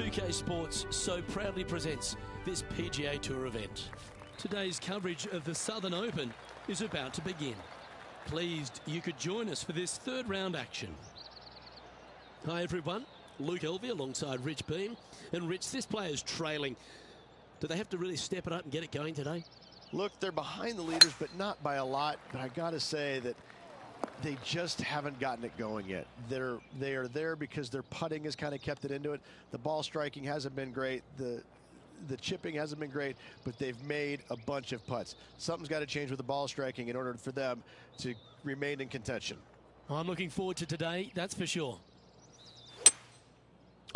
2K Sports so proudly presents this PGA Tour event. Today's coverage of the Southern Open is about to begin. Pleased you could join us for this third round action. Hi everyone, Luke Elvey alongside Rich Beam. And Rich, this player's trailing. Do they have to really step it up and get it going today? Look, they're behind the leaders, but not by a lot. But I got to say that they just haven't gotten it going yet. They are there because their putting has kind of kept it into it. The ball striking hasn't been great. The chipping hasn't been great, but they've made a bunch of putts. Something's got to change with the ball striking in order for them to remain in contention. I'm looking forward to today, that's for sure.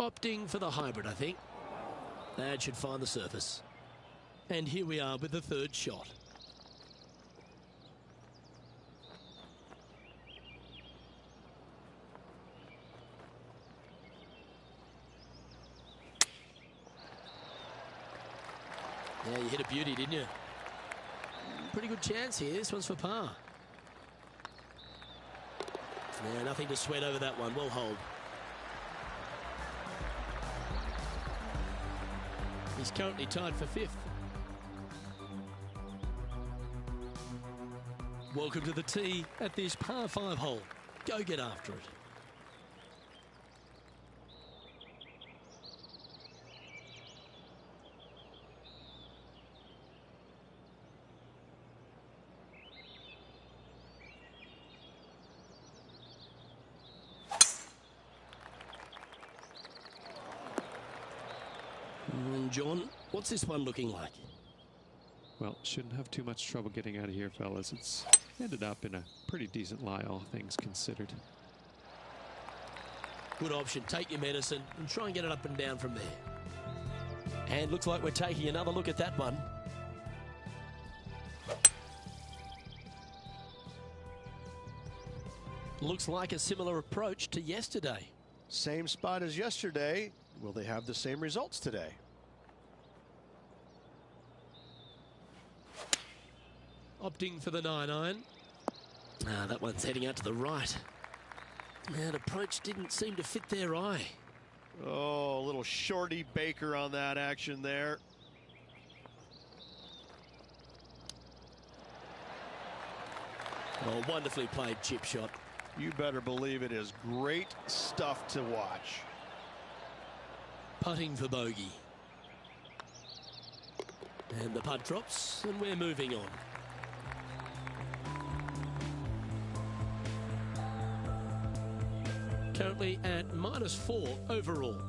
Opting for the hybrid, I think. That should find the surface. And here we are with the third shot. Yeah, you hit a beauty, didn't you? Pretty good chance here. This one's for par. Yeah, nothing to sweat over that one. Well hold. He's currently tied for fifth. Welcome to the tee at this par 5 hole. Go get after it. John, what's this one looking like? Well, shouldn't have too much trouble getting out of here, fellas. It's ended up in a pretty decent lie, all things considered. Good option. Take your medicine and try and get it up and down from there. And looks like we're taking another look at that one. Looks like a similar approach to yesterday. Same spot as yesterday. Will they have the same results today? Opting for the 9-iron. That one's heading out to the right. That approach didn't seem to fit their eye. Oh, a little shorty Baker on that action there. Oh, wonderfully played chip shot. You better believe it is great stuff to watch. Putting for bogey. And the putt drops, and we're moving on. Currently at -4 overall.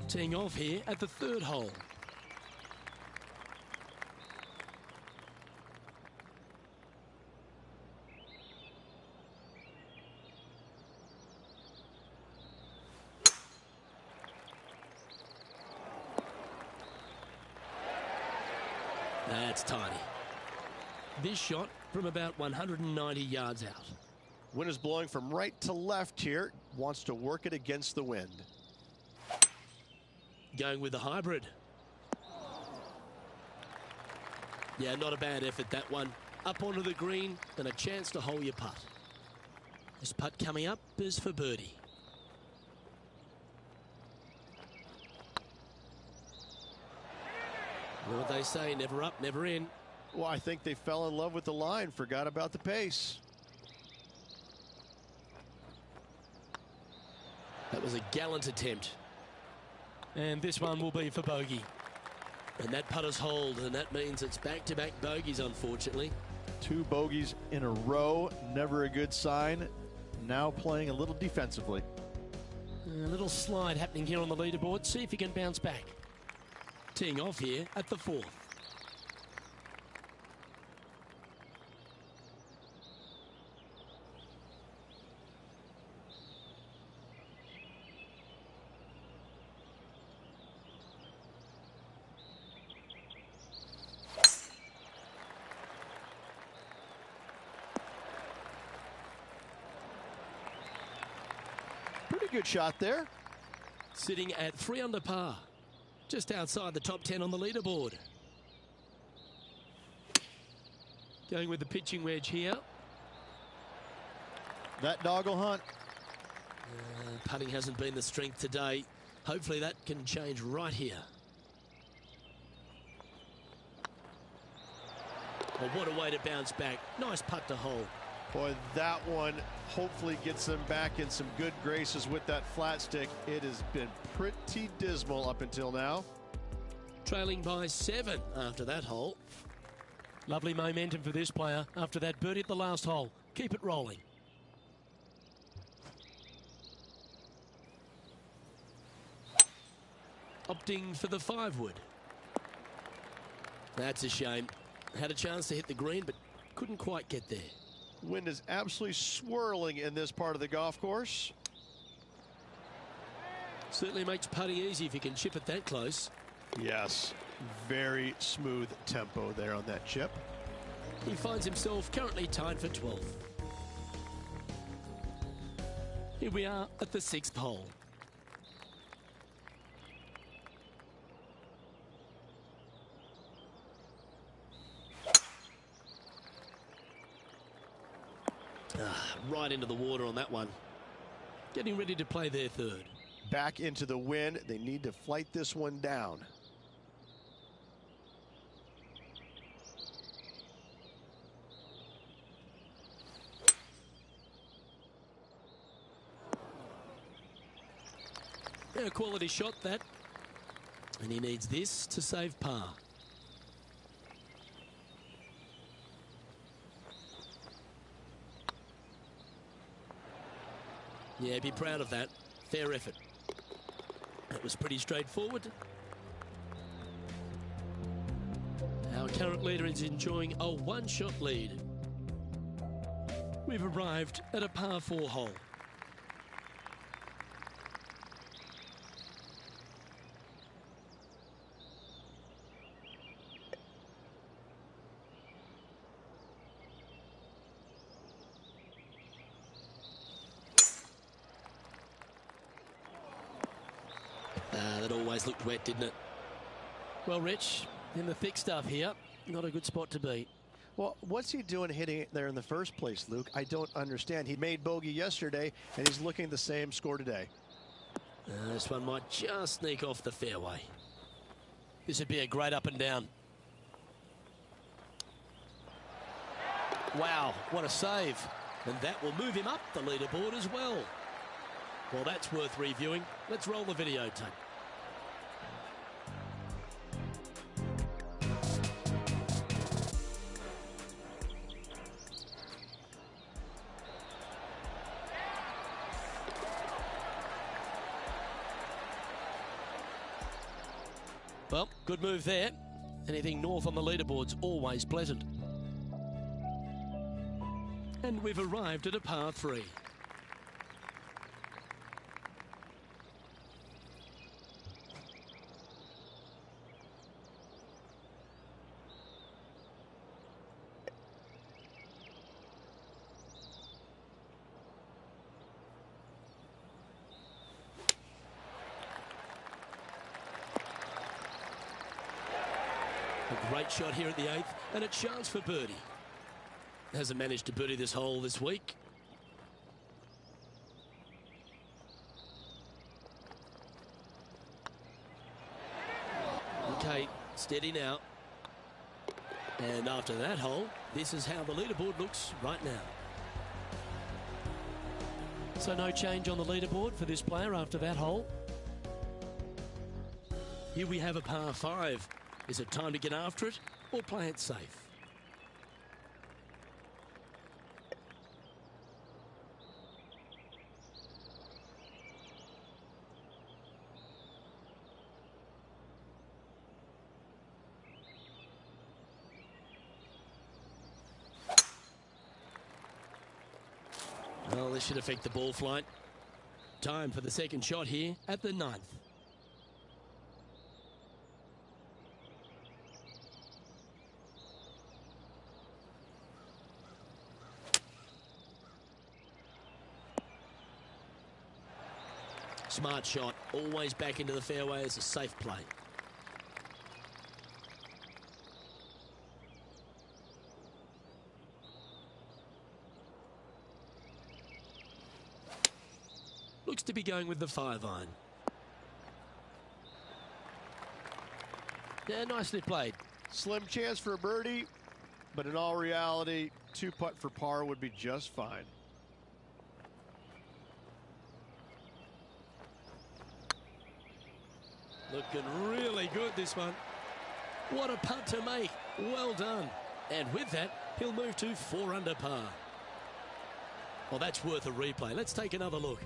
Teeing off here at the third hole. That's tiny. This shot from about 190 yards out. Wind is blowing from right to left here. Wants to work it against the wind. Going with the hybrid. Yeah, not a bad effort, that one. Up onto the green and a chance to hole your putt. This putt coming up is for birdie. You know what they say, never up, never in. Well, I think they fell in love with the line, forgot about the pace. That was a gallant attempt. And this one will be for bogey. And that putter's hold, and that means it's back-to-back bogeys, unfortunately. 2 bogeys in a row, never a good sign. Now playing a little defensively. A little slide happening here on the leaderboard. See if he can bounce back. Teeing off here at the 4th. Pretty good shot there. Sitting at 3 under par. Just outside the top 10 on the leaderboard. Going with the pitching wedge here. That dog will hunt. Putting hasn't been the strength today. Hopefully that can change right here. Oh, what a way to bounce back. Nice putt to hole. Boy, that one hopefully gets them back in some good graces with that flat stick. It has been pretty dismal up until now. Trailing by 7 after that hole. Lovely momentum for this player after that birdie at the last hole. Keep it rolling. Opting for the 5-wood. That's a shame. Had a chance to hit the green, but couldn't quite get there. Wind is absolutely swirling in this part of the golf course. Certainly makes putting easy if you can chip it that close. Yes, very smooth tempo there on that chip. He finds himself currently tied for 12th. Here we are at the 6th hole. Right into the water on that one. Getting ready to play their 3rd. Back into the wind. They need to flight this one down. A quality shot that. And he needs this to save par. Yeah, be proud of that. Fair effort. That was pretty straightforward. Our current leader is enjoying a 1-shot lead. We've arrived at a par 4 hole. That always looked wet, didn't it? Well, Rich, in the thick stuff here, not a good spot to be. Well, what's he doing hitting it there in the first place, Luke? I don't understand. He made bogey yesterday, and he's looking at the same score today. This one might just sneak off the fairway. This would be a great up and down. Wow, what a save. And that will move him up the leaderboard as well. Well, that's worth reviewing. Let's roll the videotape. Well, good move there. Anything north on the leaderboard's always pleasant. And we've arrived at a par 3. A great shot here at the 8th, and a chance for birdie. Hasn't managed to birdie this hole this week. Okay, steady now. And after that hole, this is how the leaderboard looks right now. So no change on the leaderboard for this player after that hole. Here we have a par 5. Is it time to get after it or play it safe? Well, this should affect the ball flight. Time for the second shot here at the 9th. Smart shot, always back into the fairway as a safe play. Looks to be going with the 5-iron. Yeah, nicely played. Slim chance for a birdie, but in all reality, 2-putt for par would be just fine. Looking really good, this one. What a putt to make. Well done. And with that, he'll move to 4 under par. Well, that's worth a replay. Let's take another look.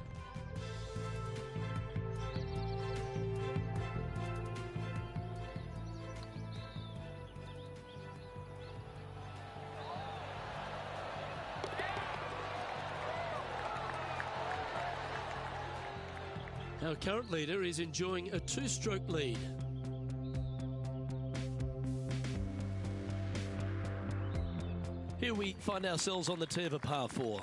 Our current leader is enjoying a 2-stroke lead. Here we find ourselves on the tee of a par 4.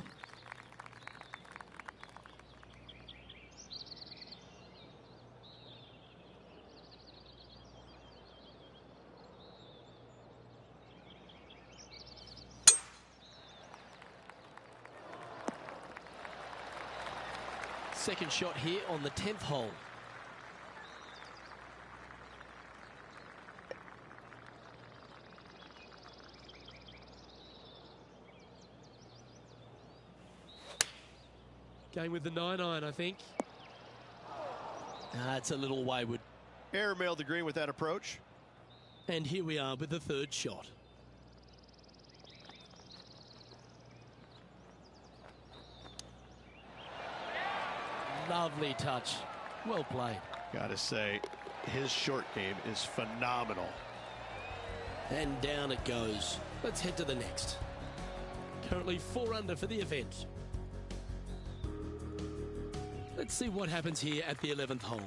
Second shot here on the 10th hole. Going with the 9-iron, I think. It's a little wayward. Airmailed the green with that approach. And here we are with the 3rd shot. Lovely touch. Well played. Gotta say, his short game is phenomenal. And down it goes. Let's head to the next. Currently 4 under for the event. Let's see what happens here at the 11th hole.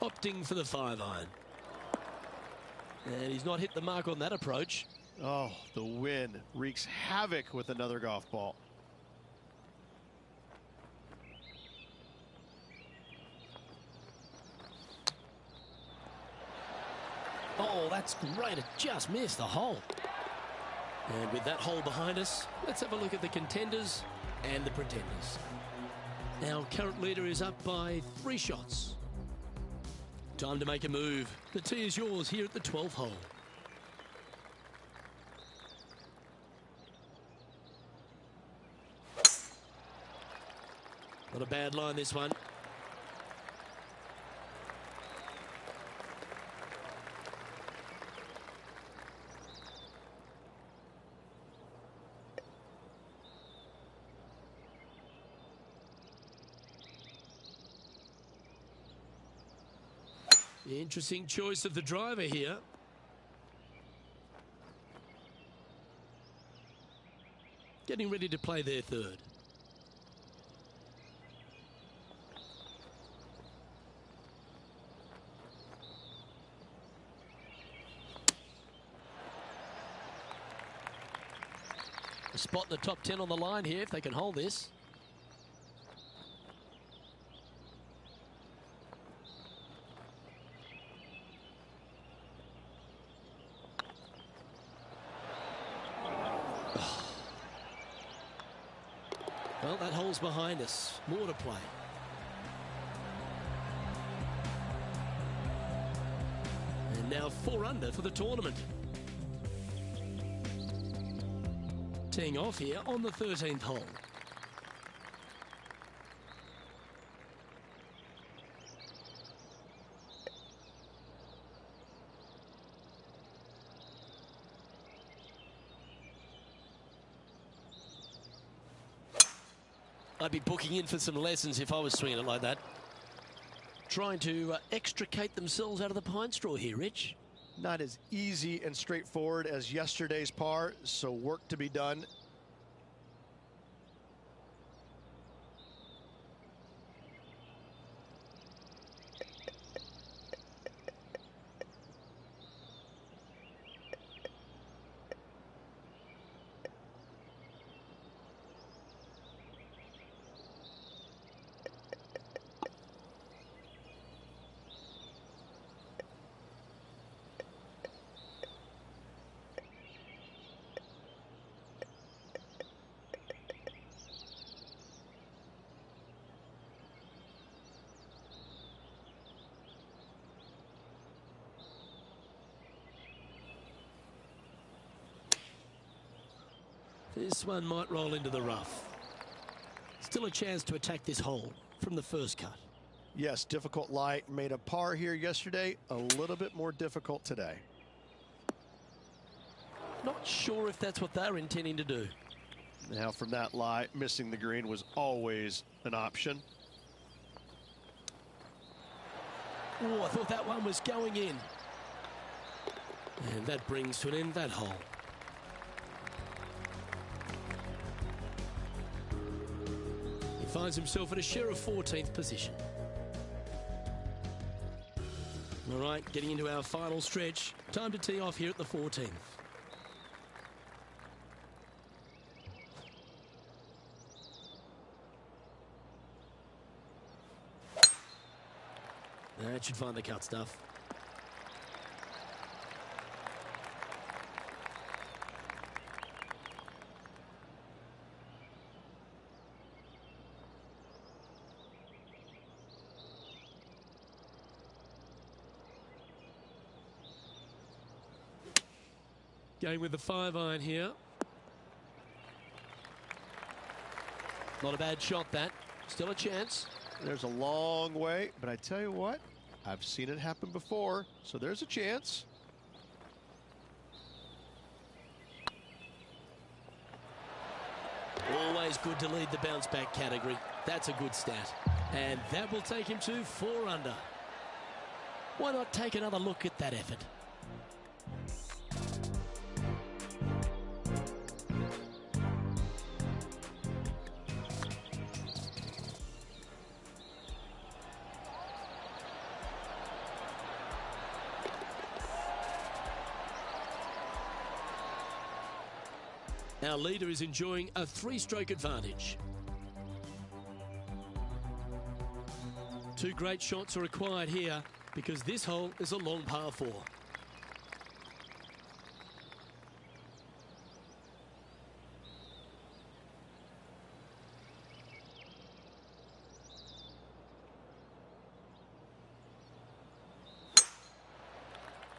Opting for the 5-iron. And he's not hit the mark on that approach. Oh, the wind wreaks havoc with another golf ball. Oh, that's great. It just missed the hole. And with that hole behind us, let's have a look at the contenders and the pretenders. Our current leader is up by 3 shots. Time to make a move. The tee is yours here at the 12th hole. Not a bad line, this one. Interesting choice of the driver here. Getting ready to play their 3rd. A spot in the top 10 on the line here if they can hold this. Well, that hole's behind us. More to play. And now 4 under for the tournament. Teeing off here on the 13th hole. I'd be booking in for some lessons if I was swinging it like that. Trying to extricate themselves out of the pine straw here, Rich. Not as easy and straightforward as yesterday's par, so work to be done. This one might roll into the rough. Still a chance to attack this hole from the first cut. Yes, difficult lie. Made a par here yesterday. A little bit more difficult today. Not sure if that's what they're intending to do. Now from that lie, missing the green was always an option. Oh, I thought that one was going in. And that brings to an end that hole. He finds himself in a share of 14th position. All right, getting into our final stretch. Time to tee off here at the 14th. That should find the cut stuff. Going with the 5-iron here. Not a bad shot, that. Still a chance. There's a long way, but I tell you what, I've seen it happen before, so there's a chance. Always good to lead the bounce back category. That's a good stat. And that will take him to 4 under. Why not take another look at that effort? Our leader is enjoying a 3-stroke advantage. 2 great shots are required here because this hole is a long par 4.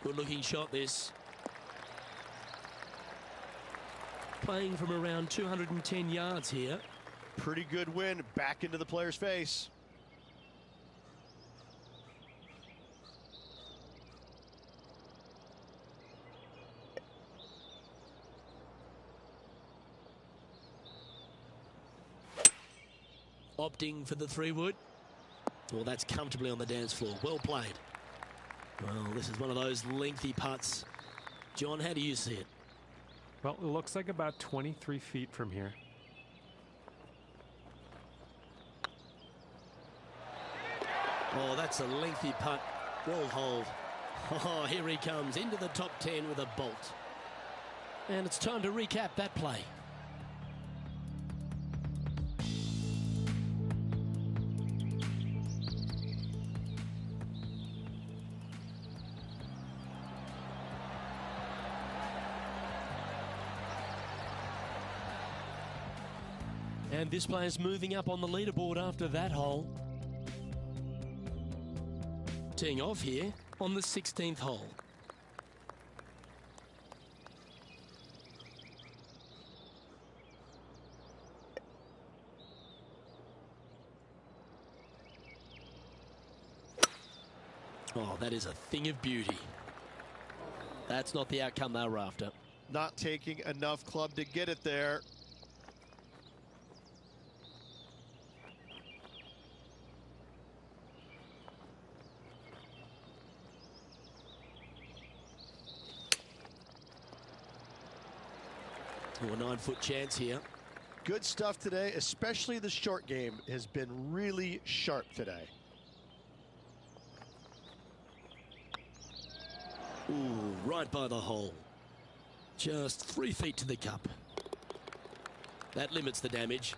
Good looking shot this. Playing from around 210 yards here. Pretty good win back into the player's face. Opting for the 3-wood. Well, that's comfortably on the dance floor. Well played. Well, this is one of those lengthy putts. John, how do you see it? Well, it looks like about 23 feet from here. Oh, that's a lengthy putt. Well hold. Oh, here he comes into the top 10 with a bolt. And it's time to recap that play. And this player's moving up on the leaderboard after that hole. Teeing off here on the 16th hole. Oh, that is a thing of beauty. That's not the outcome they were after. Not taking enough club to get it there. Oh, a 9-foot chance here. Good stuff today, especially the short game has been really sharp today. Ooh, right by the hole. Just 3 feet to the cup. That limits the damage.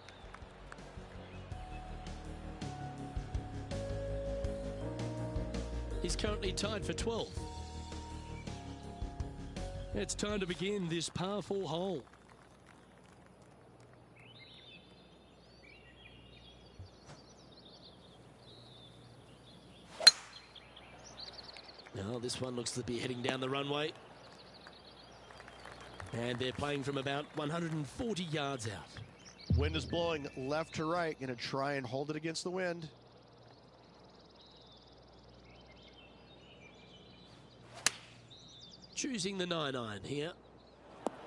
He's currently tied for 12th. It's time to begin this par 4 hole. Now this one looks to be heading down the runway. And they're playing from about 140 yards out. Wind is blowing left to right. Going to try and hold it against the wind. Choosing the 9-iron here.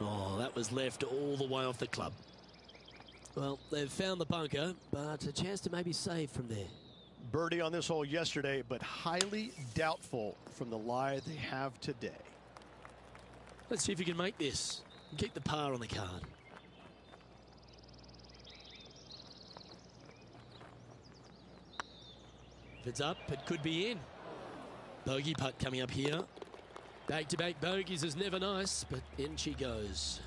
Oh, that was left all the way off the club. Well, they've found the bunker, but a chance to maybe save from there. Birdie on this hole yesterday, but highly doubtful from the lie they have today. Let's see if you can make this and keep the par on the card. If it's up, it could be in. Bogey putt coming up here. Back-to-back bogeys is never nice, but in she goes.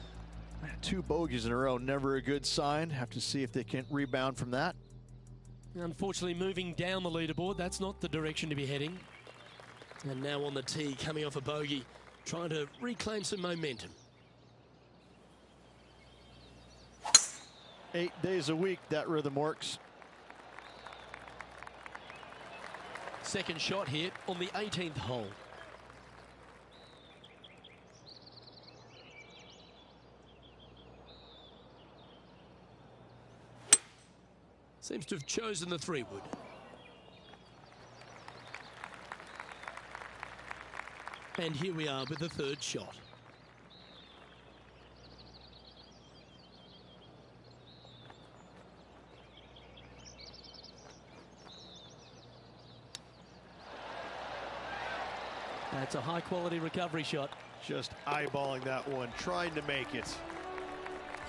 2 bogeys in a row, never a good sign. Have to see if they can rebound from that. Unfortunately, moving down the leaderboard, that's not the direction to be heading. And now on the tee, coming off a bogey, trying to reclaim some momentum. 8 days a week, that rhythm works. Second shot here on the 18th hole. Seems to have chosen the 3-wood. And here we are with the third shot. That's a high-quality recovery shot. Just eyeballing that one, trying to make it.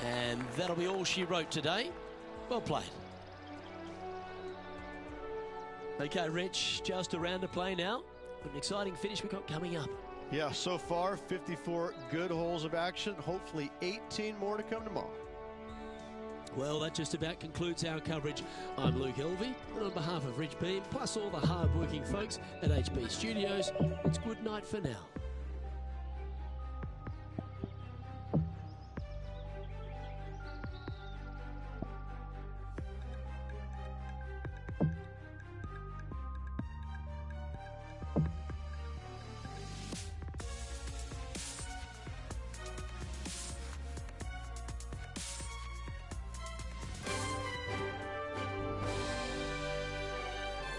And that'll be all she wrote today. Well played. Okay, Rich, just a round to play now. What an exciting finish we've got coming up. Yeah, so far, 54 good holes of action. Hopefully 18 more to come tomorrow. Well, that just about concludes our coverage. I'm Luke Elvey, and on behalf of Rich Beam, plus all the hard-working folks at HB Studios, it's good night for now.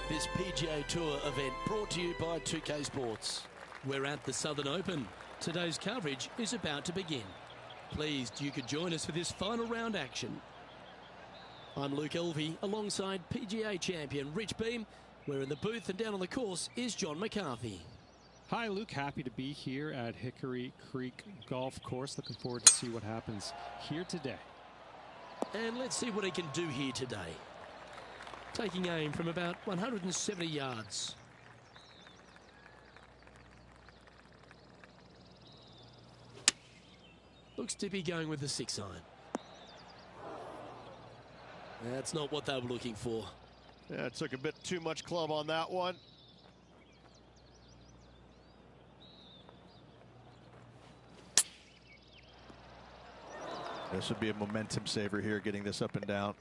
This PGA Tour event brought to you by 2K Sports. We're at the Southern Open. Today's coverage is about to begin. Pleased you could join us for this final round action. I'm Luke Elvey alongside PGA champion Rich Beam. We're in the booth, and down on the course is John McCarthy. Hi, Luke. Happy to be here at Hickory Creek Golf Course. Looking forward to see what happens here today. And let's see what he can do here today. Taking aim from about 170 yards. Looks to be going with the 6-iron. That's not what they were looking for. Yeah, it took a bit too much club on that one. This would be a momentum saver here, getting this up and down.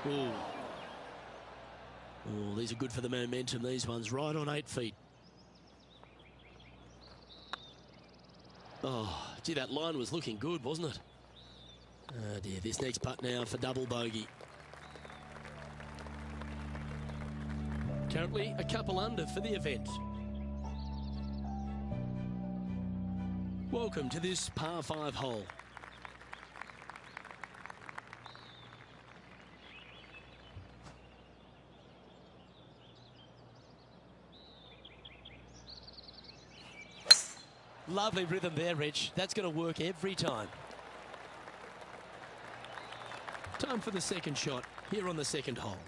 Ooh. Oh, these are good for the momentum, these ones, right on 8 feet. Oh, gee, that line was looking good, wasn't it? Oh dear, this next putt now for double bogey. Currently a couple under for the event. Welcome to this par 5 hole. Lovely rhythm there, Rich. That's going to work every time. Time for the second shot here on the second hole.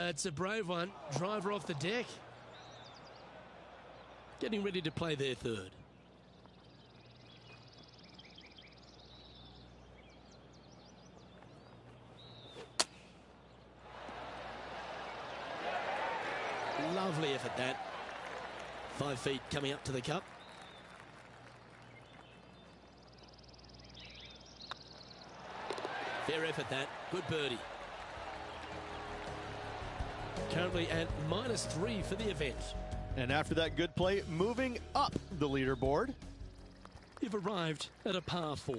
It's a brave one. Driver off the deck. Getting ready to play their third. Lovely effort, that. 5 feet coming up to the cup. Fair effort, that. Good birdie. Currently at -3 for the event. And after that good play, moving up the leaderboard. You've arrived at a par 4.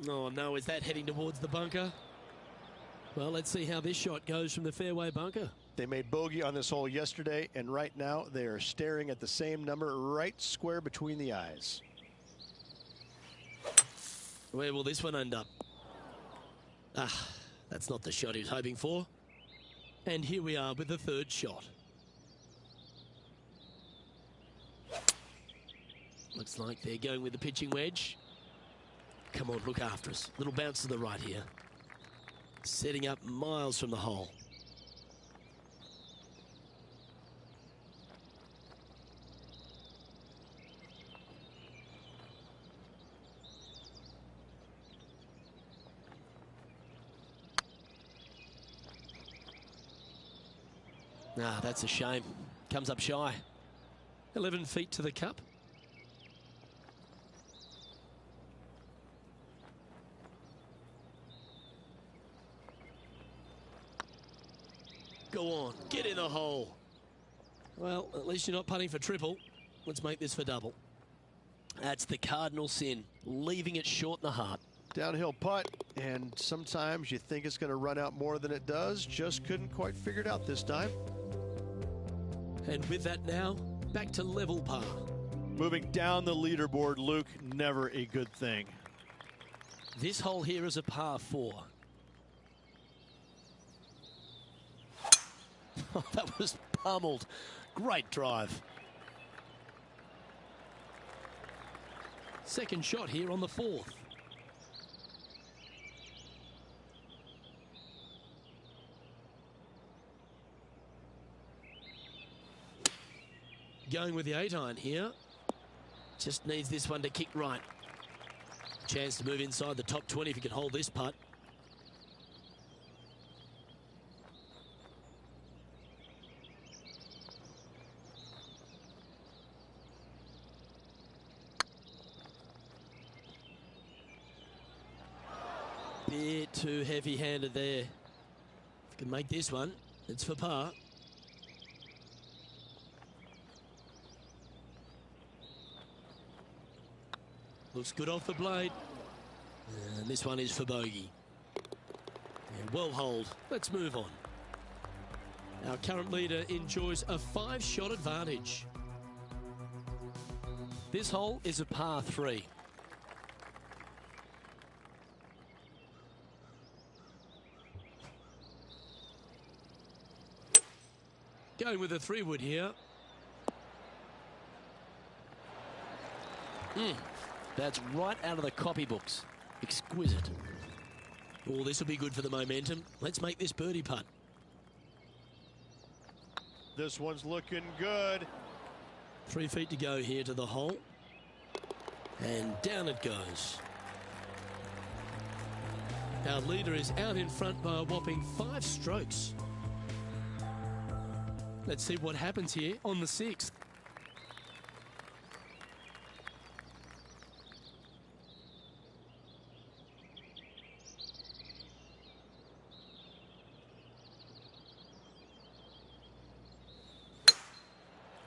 Oh no, is that heading towards the bunker? Well, let's see how this shot goes from the fairway bunker. They made bogey on this hole yesterday, and right now they are staring at the same number right square between the eyes. Where will this one end up? Ah, that's not the shot he was hoping for. And here we are with the third shot. Looks like they're going with the pitching wedge. Come on, look after us. Little bounce to the right here. Setting up miles from the hole. Ah, that's a shame. Comes up shy. 11 feet to the cup. Go on, get in the hole. Well, at least you're not putting for triple. Let's make this for double. That's the cardinal sin, leaving it short in the heart. Downhill putt, and sometimes you think it's going to run out more than it does. Just couldn't quite figure it out this time. And with that now, back to level par. Moving down the leaderboard, Luke, never a good thing. This hole here is a par 4. Oh, that was pummeled. Great drive. Second shot here on the 4th. Going with the 8-iron here. Just needs this one to kick right. Chance to move inside the top 20 if he can hold this putt. Bit too heavy-handed there. If you can make this one, it's for par. Looks good off the blade. And this one is for bogey. Yeah, well holed. Let's move on. Our current leader enjoys a 5-shot advantage. This hole is a par 3. Going with a 3-wood here. That's right out of the copybooks. Exquisite. Oh, this will be good for the momentum. Let's make this birdie putt. This one's looking good. 3 feet to go here to the hole. And down it goes. Our leader is out in front by a whopping 5 strokes. Let's see what happens here on the 6th.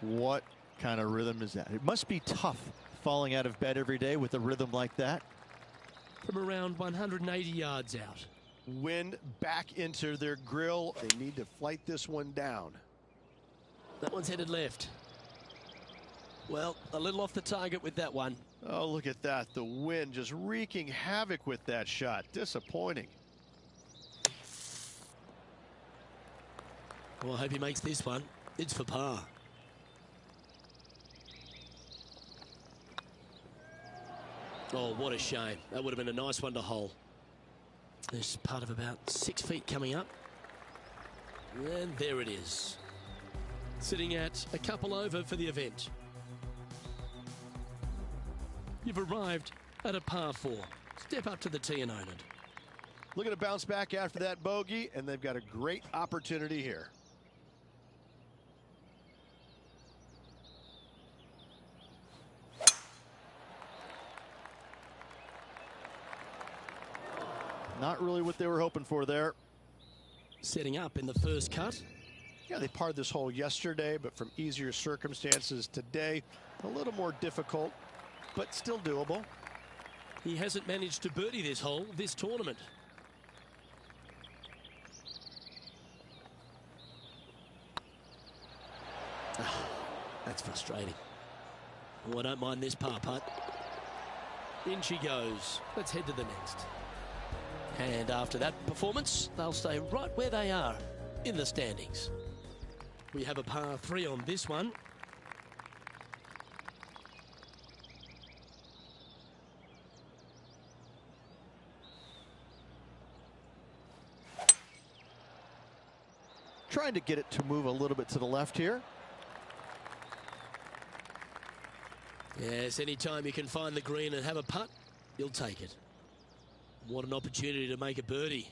What kind of rhythm is that? It must be tough falling out of bed every day with a rhythm like that. From around 180 yards out. Wind back into their grill. They need to flight this one down. That one's headed left. Well, a little off the target with that one. Oh, look at that. The wind just wreaking havoc with that shot. Disappointing. Well, I hope he makes this one. It's for par. Oh, what a shame. That would have been a nice one to hole. There's part of about 6 feet coming up. And there it is. Sitting at a couple over for the event. You've arrived at a par 4. Step up to the tee and own it. Looking to bounce back after that bogey, and they've got a great opportunity here. Not really what they were hoping for there. Setting up in the first cut. Yeah, they parred this hole yesterday, but from easier circumstances today, a little more difficult, but still doable. He hasn't managed to birdie this hole this tournament. That's frustrating. Oh, I don't mind this par putt. In she goes. Let's head to the next. And after that performance, they'll stay right where they are in the standings. We have a par 3 on this one. Trying to get it to move a little bit to the left here. Yes, anytime you can find the green and have a putt, you'll take it. What an opportunity to make a birdie.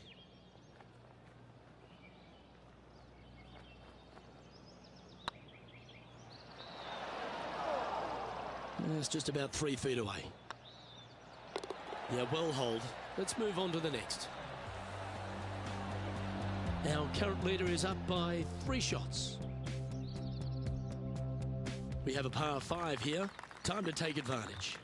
It's just about 3 feet away. Yeah, well hold. Let's move on to the next. Our current leader is up by 3 shots. We have a par 5 here. Time to take advantage.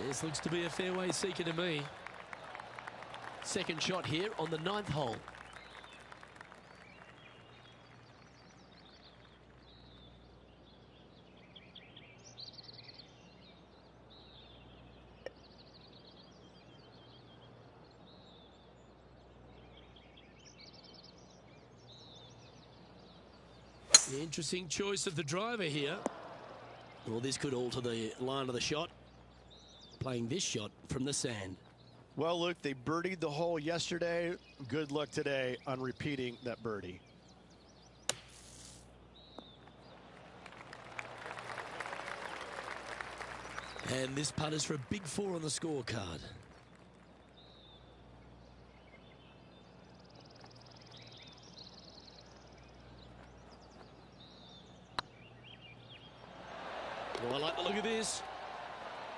This looks to be a fairway seeker to me. Second shot here on the 9th hole. Interesting choice of the driver here. Well, this could alter the line of the shot. Playing this shot from the sand. Well, Luke, they birdied the hole yesterday. Good luck today on repeating that birdie. And this putt is for a big 4 on the scorecard. Well, I like the look of this.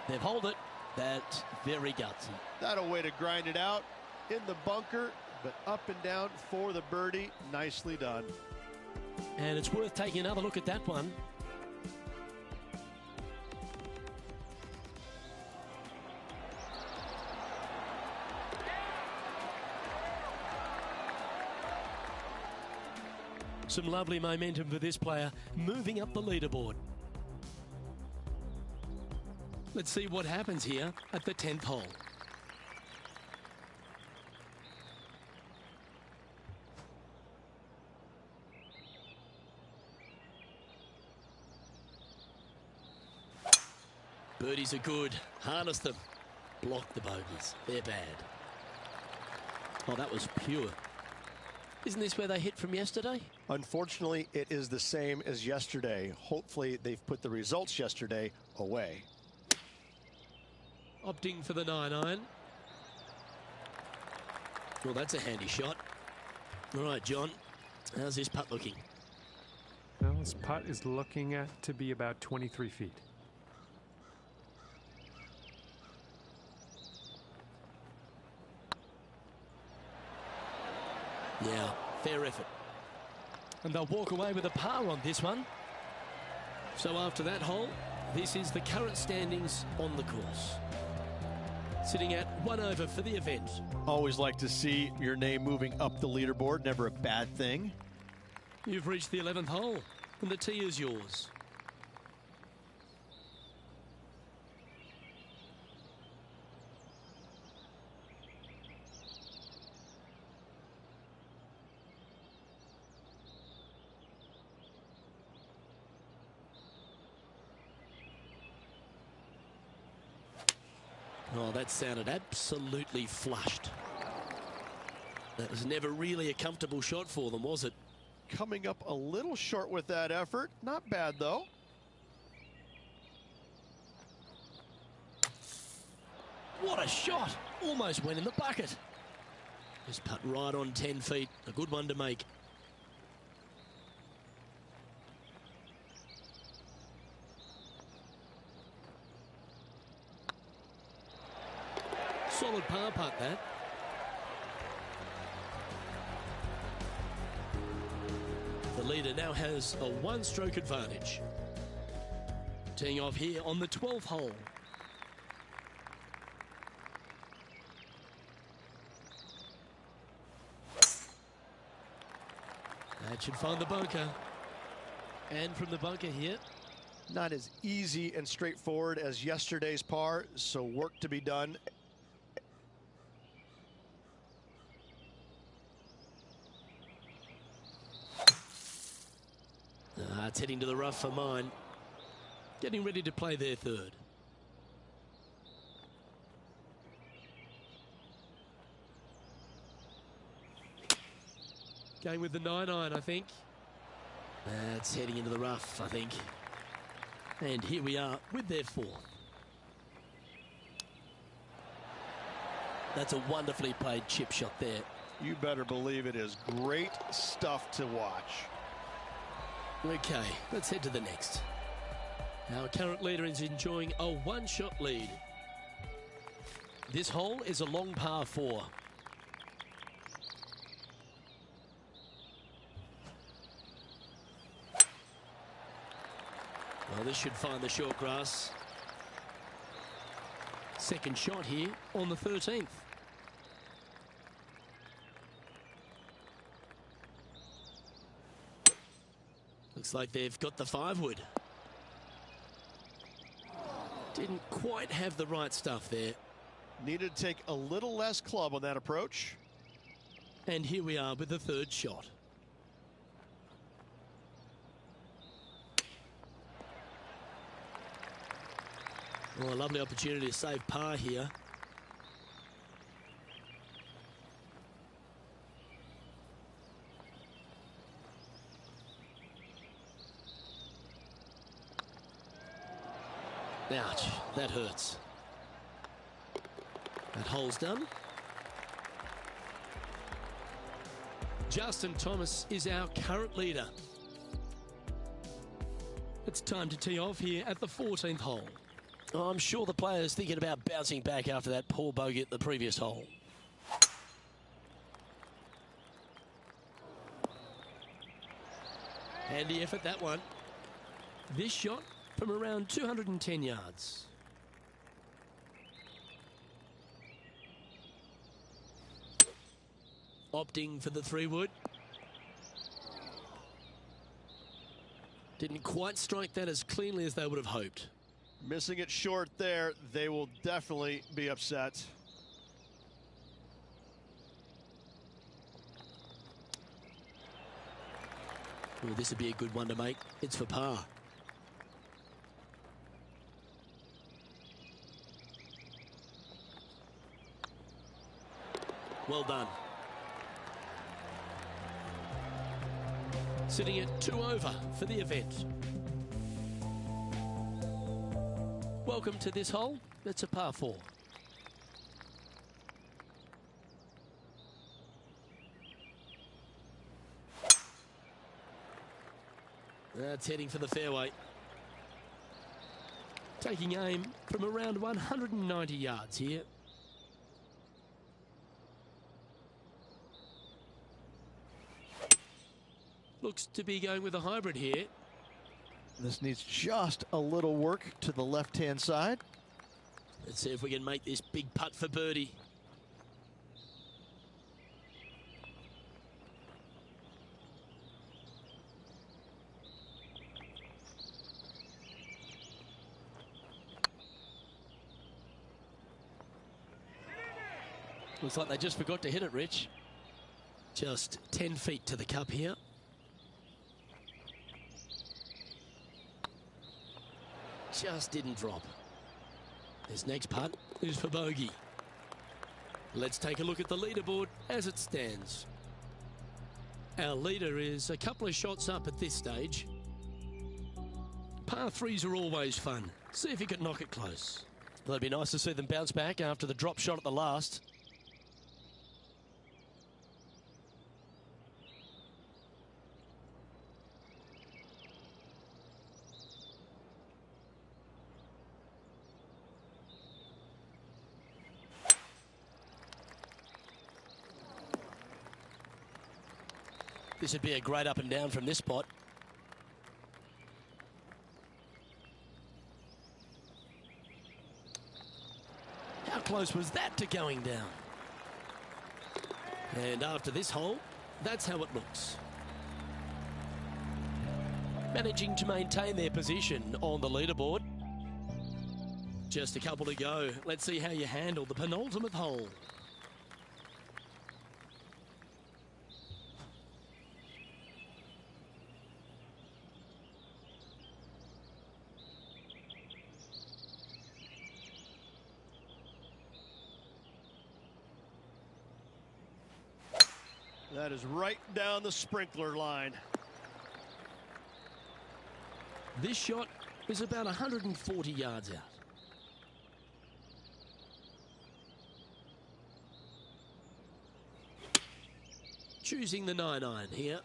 They've held it. That's very gutsy. Not a way to grind it out in the bunker, but up and down for the birdie. Nicely done. And it's worth taking another look at that one. Some lovely momentum for this player, moving up the leaderboard. Let's see what happens here at the 10th hole. Birdies are good. Harness them. Block the bogeys. They're bad. Oh, that was pure. Isn't this where they hit from yesterday? Unfortunately, it is the same as yesterday. Hopefully, they've put the results yesterday away. Opting for the 9-iron. Well, that's a handy shot. All right, John. How's this putt looking? Well, this putt is looking at to be about 23 feet. Yeah, fair effort. And they'll walk away with a par on this one. So after that hole, this is the current standings on the course. Sitting at 1 over for the event. Always like to see your name moving up the leaderboard. Never a bad thing. You've reached the 11th hole, and the tee is yours. Oh, that sounded absolutely flushed. That was never really a comfortable shot for them, was it? Coming up a little short with that effort. Not bad, though. What a shot! Almost went in the bucket. Just put right on 10 feet. A good one to make. Solid par putt, that. The leader now has a one-stroke advantage. Teeing off here on the 12th hole. That should find the bunker. And from the bunker here. Not as easy and straightforward as yesterday's par, so work to be done. It's heading to the rough for mine. Getting ready to play their third. Going with the 9-iron, I think. That's heading into the rough, I think. And here we are with their fourth. That's a wonderfully played chip shot there. You better believe it is great stuff to watch. Okay, let's head to the next. Our current leader is enjoying a one-shot lead. This hole is a long par 4. Well, this should find the short grass. Second shot here on the 13th. Looks like they've got the 5-wood. Didn't quite have the right stuff there. Needed to take a little less club on that approach. And here we are with the third shot. Well, a lovely opportunity to save par here. Ouch, that hurts. That hole's done. Justin Thomas is our current leader. It's time to tee off here at the 14th hole. Oh, I'm sure the player's thinking about bouncing back after that poor bogey at the previous hole. Handy effort, that one. This shot from around 210 yards. Opting for the 3-wood. Didn't quite strike that as cleanly as they would have hoped. Missing it short there, they will definitely be upset. Well, this would be a good one to make. It's for par. Well done. Sitting at 2 over for the event. Welcome to this hole. It's a par 4. That's heading for the fairway. Taking aim from around 190 yards here. Looks to be going with a hybrid here. This needs just a little work to the left-hand side. Let's see if we can make this big putt for birdie. Looks like they just forgot to hit it, Rich. Just 10 feet to the cup here. Just didn't drop. This next putt is for bogey. Let's take a look at the leaderboard as it stands. Our leader is a couple of shots up at this stage. Par threes are always fun. See if he can knock it close. Well, it'd be nice to see them bounce back after the drop shot at the last. This would be a great up and down from this spot. How close was that to going down? And after this hole, that's how it looks. Managing to maintain their position on the leaderboard. Just a couple to go. Let's see how you handle the penultimate hole. That is right down the sprinkler line. This shot is about 140 yards out. Choosing the 9-iron here.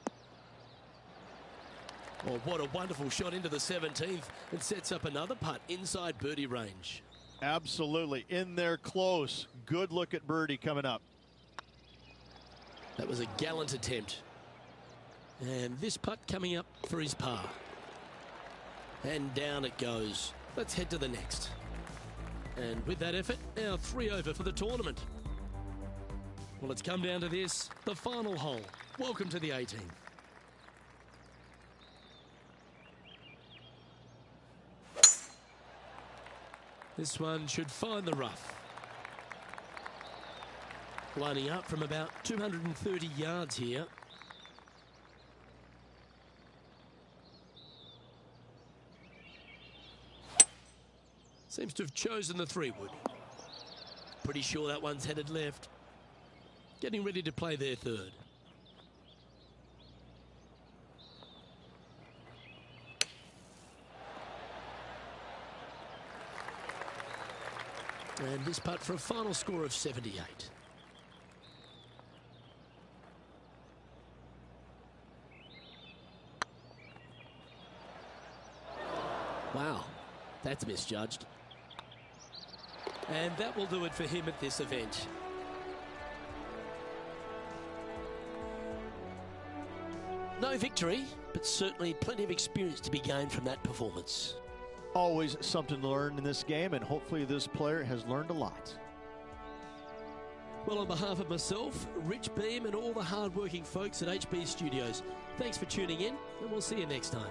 Oh, what a wonderful shot into the 17th. It sets up another putt inside birdie range. Absolutely. In there close. Good look at birdie coming up. That was a gallant attempt. And this putt coming up for his par. And down it goes. Let's head to the next. And with that effort, our 3 over for the tournament. Well, it's come down to this, the final hole. Welcome to the 18th. This one should find the rough. Lining up from about 230 yards here. Seems to have chosen the 3-wood. Pretty sure that one's headed left. Getting ready to play their 3rd. And this putt for a final score of 78. Wow, that's misjudged. And that will do it for him at this event. No victory, but certainly plenty of experience to be gained from that performance. Always something to learn in this game, and hopefully this player has learned a lot. Well, on behalf of myself, Rich Beam, and all the hard-working folks at HB Studios, thanks for tuning in, and we'll see you next time.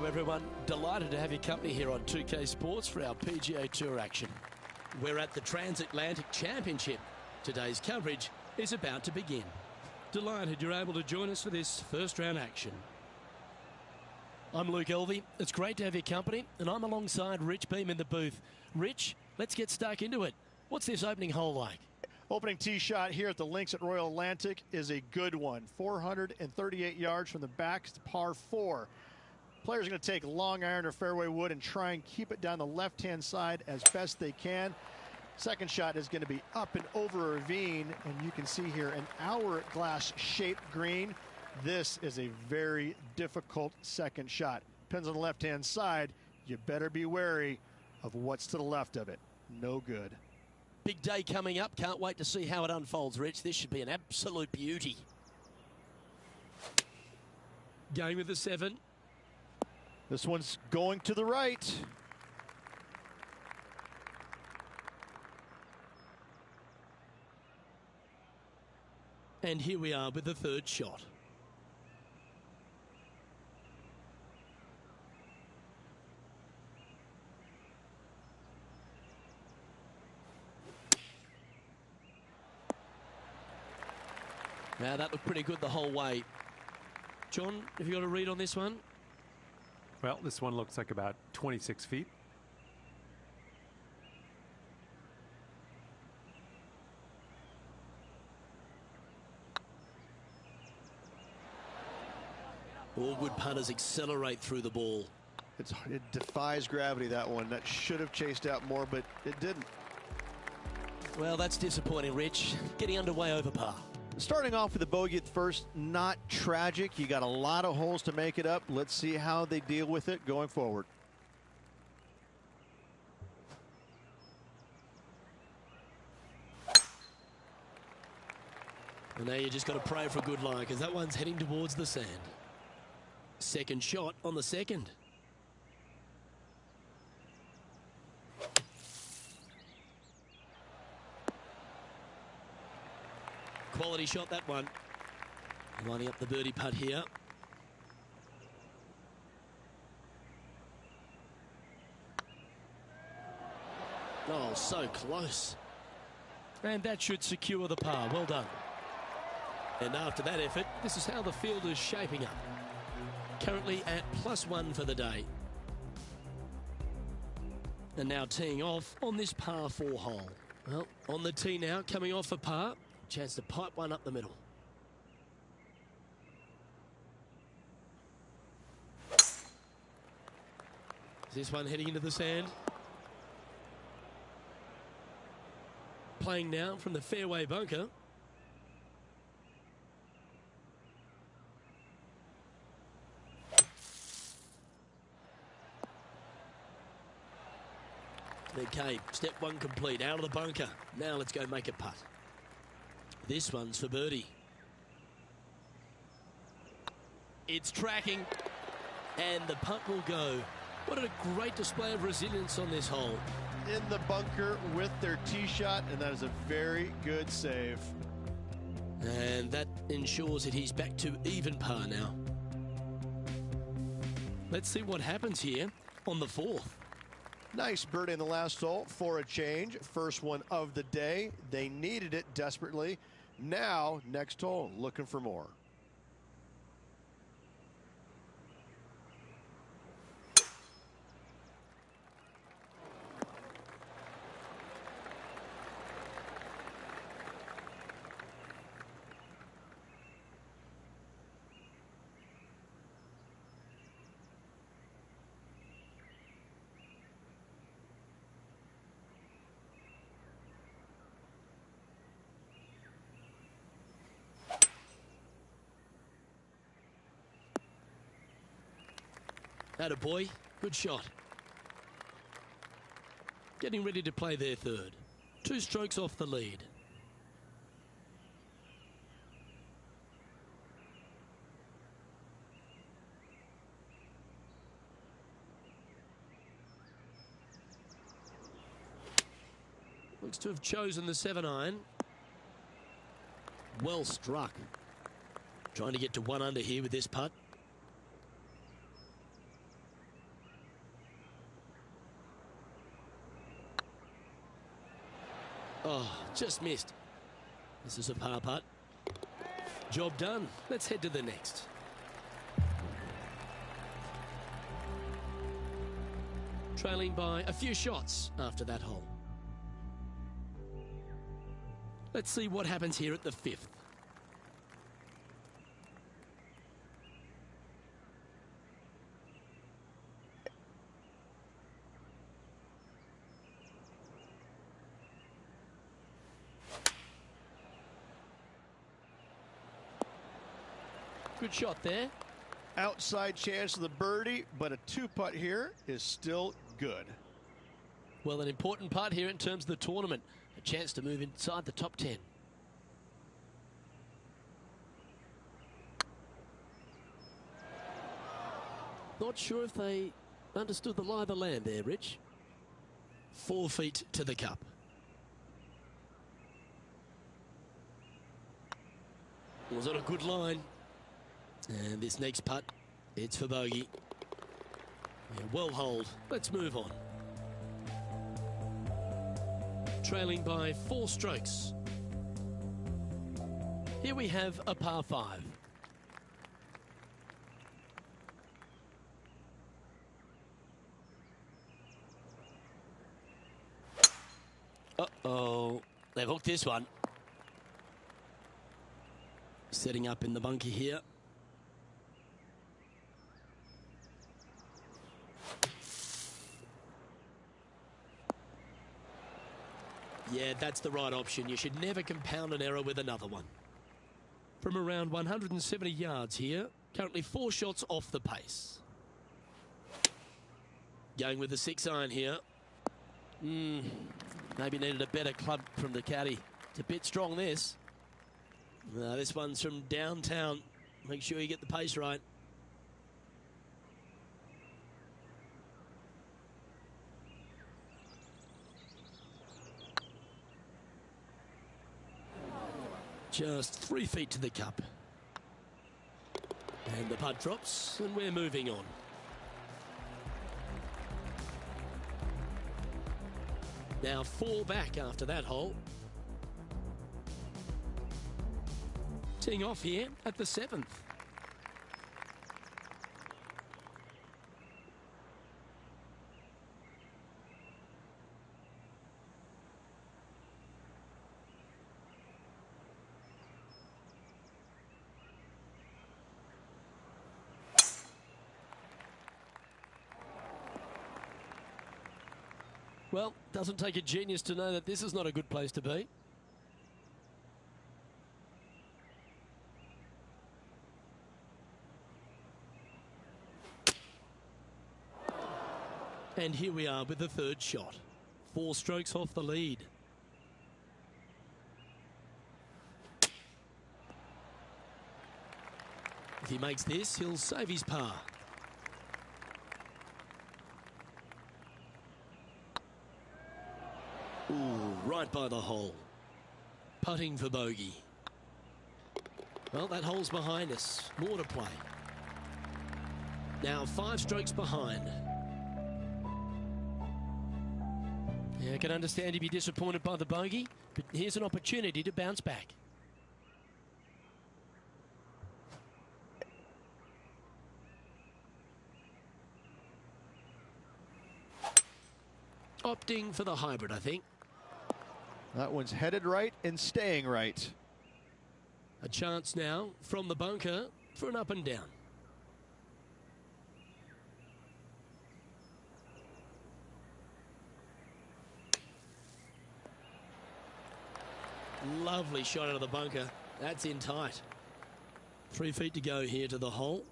Hello everyone, delighted to have your company here on 2K Sports for our PGA Tour action. We're at the Transatlantic Championship. Today's coverage is about to begin. Delighted you're able to join us for this first round action. I'm Luke Elvey, it's great to have your company, and I'm alongside Rich Beam in the booth. Rich, let's get stuck into it. What's this opening hole like? Opening tee shot here at the links at Royal Atlantic is a good one. 438 yards from the back to par 4. Players are going to take long iron or fairway wood and try and keep it down the left-hand side as best they can. Second shot is going to be up and over a ravine, and you can see here an hourglass-shaped green. This is a very difficult second shot. Depends on the left-hand side. You better be wary of what's to the left of it. No good. Big day coming up. Can't wait to see how it unfolds, Rich. This should be an absolute beauty. Going with the 7. This one's going to the right. And here we are with the third shot. Now that looked pretty good the whole way. John, have you got a read on this one? Well, this one looks like about 26 feet. All good punters accelerate through the ball. It defies gravity, that one. That should have chased out more, but it didn't. Well, that's disappointing, Rich. Getting underway over par. Starting off with a bogey at first, not tragic. You got a lot of holes to make it up. Let's see how they deal with it going forward. And now you just got to pray for a good lie, because that one's heading towards the sand. Second shot on the second. Quality shot, that one. Lining up the birdie putt here. Oh, so close. And that should secure the par. Well done. And after that effort, this is how the field is shaping up. Currently at +1 for the day. And now teeing off on this par 4 hole. Well, on the tee now, coming off a par. Chance to pipe one up the middle. Is this one heading into the sand? Playing now from the fairway bunker. Okay, step 1 complete, out of the bunker. Now let's go make a putt. This one's for birdie. It's tracking, and the putt will go. What a great display of resilience on this hole. In the bunker with their tee shot, and that is a very good save. And that ensures that he's back to even par now. Let's see what happens here on the 4th. Nice birdie in the last hole for a change. First one of the day. They needed it desperately. Now, next hole, looking for more. Atta boy, good shot. Getting ready to play their third. 2 strokes off the lead. Looks to have chosen the 7-iron. Well struck. Trying to get to 1 under here with this putt. Oh, just missed. This is a par putt. Job done. Let's head to the next. Trailing by a few shots after that hole. Let's see what happens here at the 5th. Good shot there. Outside chance of the birdie, but a 2-putt here is still good. Well, an important part here in terms of the tournament. A chance to move inside the top 10. Not sure if they understood the lie of the land there, Rich. 4 feet to the cup. Was on a good line. And this next putt, it's for bogey. Yeah, well holed. Let's move on. Trailing by 4 strokes. Here we have a par 5. Uh-oh. They've hooked this one. Setting up in the bunker here. Yeah, that's the right option. You should never compound an error with another one. From around 170 yards here, currently 4 shots off the pace. Going with the 6-iron here. Maybe needed a better club from the caddy. It's a bit strong, this. This one's from downtown. Make sure you get the pace right. Just 3 feet to the cup. And the putt drops, and we're moving on. Now 4 back after that hole. Teeing off here at the 7th. Well, doesn't take a genius to know that this is not a good place to be. And here we are with the 3rd shot. 4 strokes off the lead. If he makes this, he'll save his par. Ooh, right by the hole. Putting for bogey. Well, that hole's behind us. More to play. Now 5 strokes behind. Yeah, I can understand he'd be disappointed by the bogey, but here's an opportunity to bounce back. Opting for the hybrid, I think. That one's headed right and staying right. A chance now from the bunker for an up and down. Lovely shot out of the bunker. That's in tight. 3 feet to go here to the hole.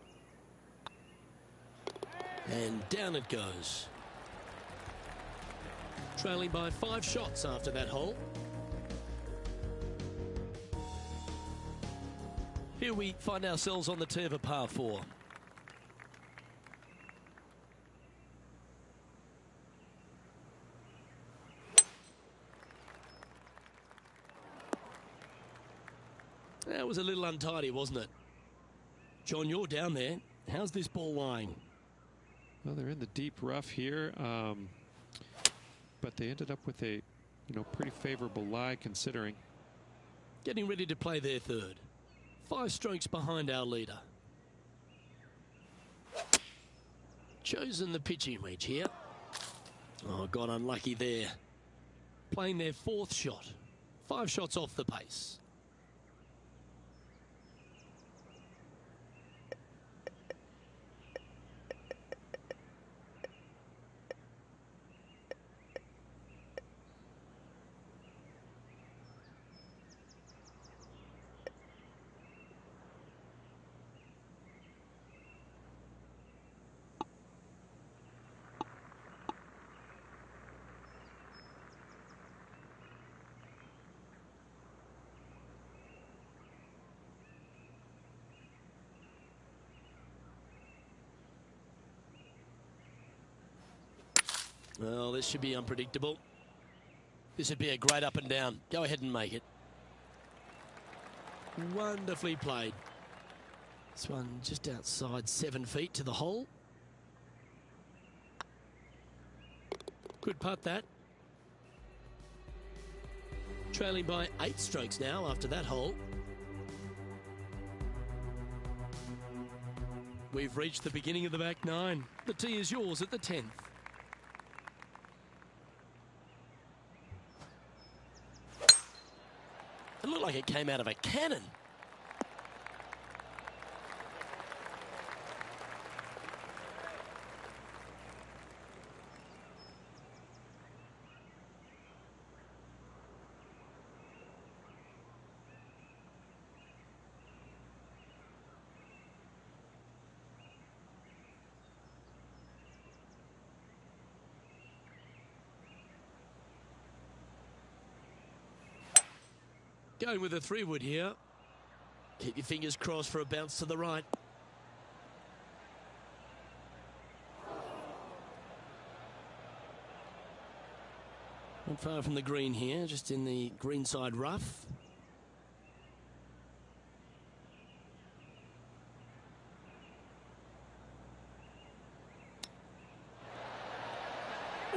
And down it goes. Trailing by 5 shots after that hole. Here we find ourselves on the tee of a par 4. That was a little untidy, wasn't it? John, you're down there. How's this ball lying? Well, they're in the deep rough here, but they ended up with a You know, pretty favorable lie considering. Getting ready to play their third. 5 strokes behind our leader. Chosen the pitching wedge here. Oh, got unlucky there. Playing their 4th shot. 5 shots off the pace. Well, this should be unpredictable. This would be a great up and down. Go ahead and make it. Wonderfully played. This one just outside 7 feet to the hole. Good putt that. Trailing by 8 strokes now after that hole. We've reached the beginning of the back 9. The tee is yours at the 10th. It looked like it came out of a cannon. Going with a 3-wood here. Keep your fingers crossed for a bounce to the right. Not far from the green here, just in the greenside rough.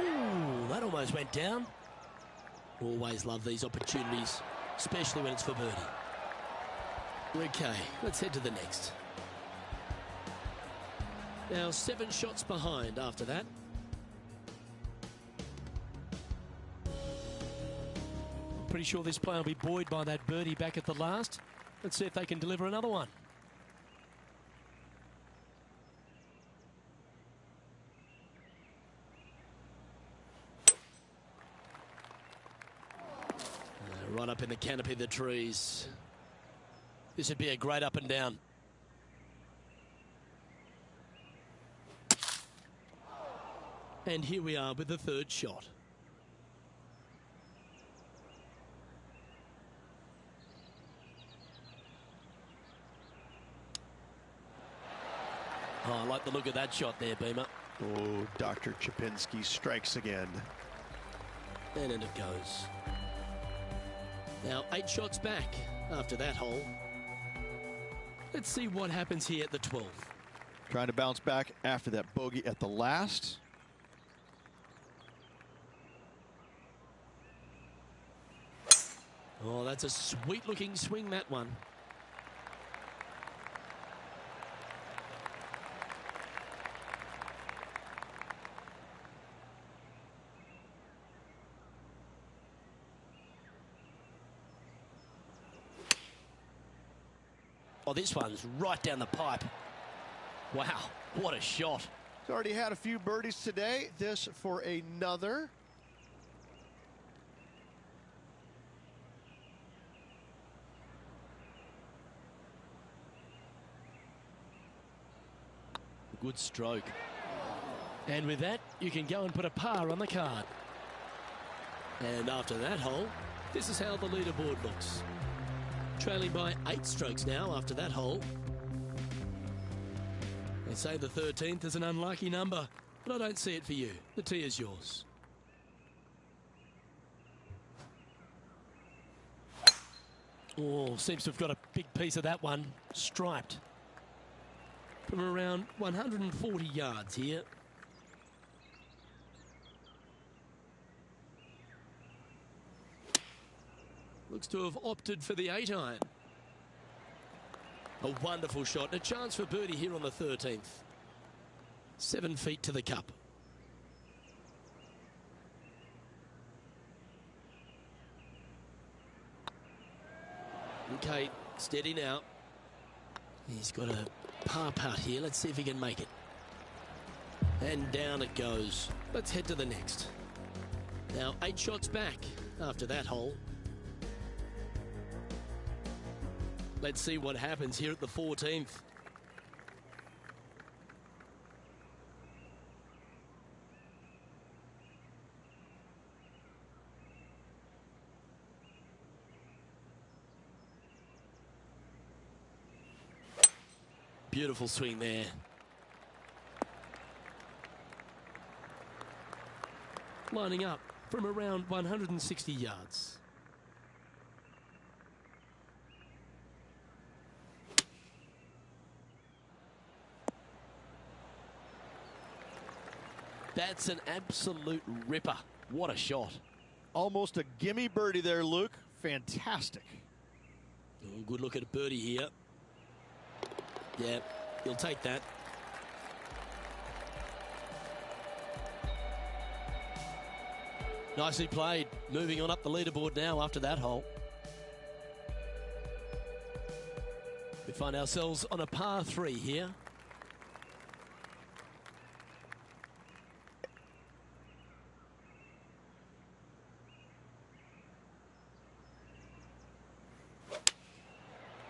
Ooh, that almost went down. Always love these opportunities, especially when it's for birdie. Okay, let's head to the next. Now 7 shots behind after that. Pretty sure this player will be buoyed by that birdie back at the last. Let's see if they can deliver another one. Right up in the canopy of the trees. This would be a great up and down. And here we are with the 3rd shot. Oh, I like the look of that shot there, Beamer. Oh, Dr. Chapinski strikes again. And in it goes. Now 8 shots back after that hole. Let's see what happens here at the 12th. Trying to bounce back after that bogey at the last. Oh, that's a sweet looking swing, that one. Oh, this one's right down the pipe. Wow, what a shot. He's already had a few birdies today. This for another. Good stroke. And with that, you can go and put a par on the card. And after that hole, this is how the leaderboard looks. Trailing by 8 strokes now after that hole. They say the 13th is an unlucky number, but I don't see it for you. The tee is yours. Oh, seems to have got a big piece of that one. Striped. From around 140 yards here. Looks to have opted for the 8-iron. A wonderful shot and a chance for birdie here on the 13th. 7 feet to the cup. Okay, steady now. He's got a par putt here. Let's see if he can make it. And down it goes. Let's head to the next. Now 8 shots back after that hole. Let's see what happens here at the 14th. Beautiful swing there. Lining up from around 160 yards. That's an absolute ripper. What a shot. Almost a gimme birdie there, Luke. Fantastic. Oh, good look at a birdie here. Yeah, he'll take that. Nicely played. Moving on up the leaderboard now after that hole. We find ourselves on a par 3 here.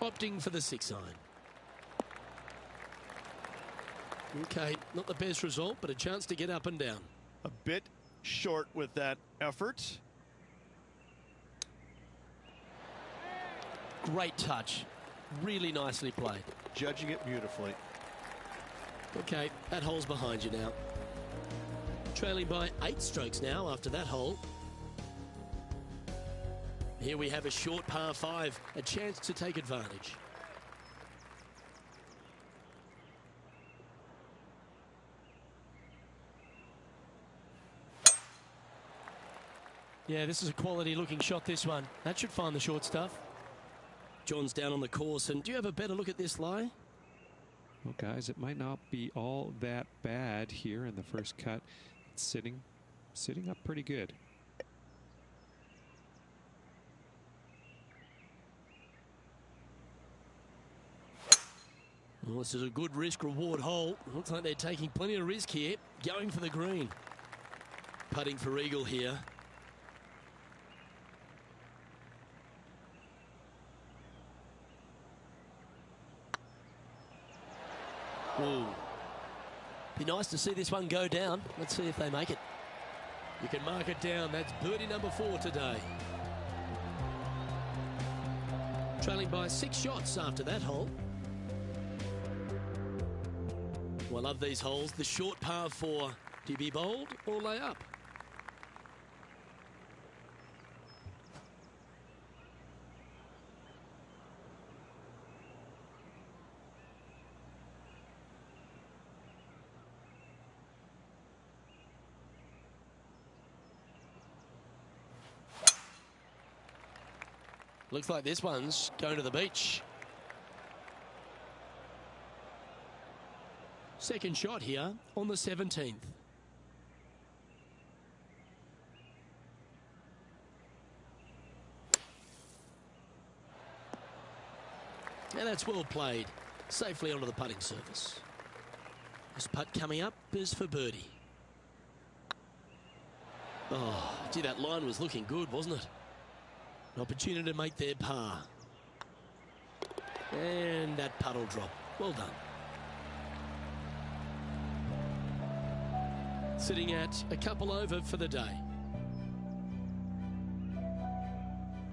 Opting for the 6-iron. Okay, not the best result, but a chance to get up and down. A bit short with that effort. Great touch. Really nicely played. Judging it beautifully. Okay, that hole's behind you now. Trailing by 8 strokes now after that hole. Here we have a short par 5, a chance to take advantage. Yeah, this is a quality looking shot, this one. That should find the short stuff. John's down on the course, and do you have a better look at this lie? Well, guys, it might not be all that bad here in the first cut. It's sitting up pretty good. Well, this is a good risk-reward hole. Looks like they're taking plenty of risk here, going for the green. Putting for eagle here. Ooh. Be nice to see this one go down. Let's see if they make it. You can mark it down. That's birdie number 4 today. Trailing by 6 shots after that hole. Well, I love these holes. The short par 4. Do you be bold or lay up? Looks like this one's going to the beach. Second shot here on the 17th. And that's well played. Safely onto the putting surface. This putt coming up is for birdie. Oh, gee, that line was looking good, wasn't it? An opportunity to make their par. And that putt will drop. Well done. Sitting at a couple over for the day.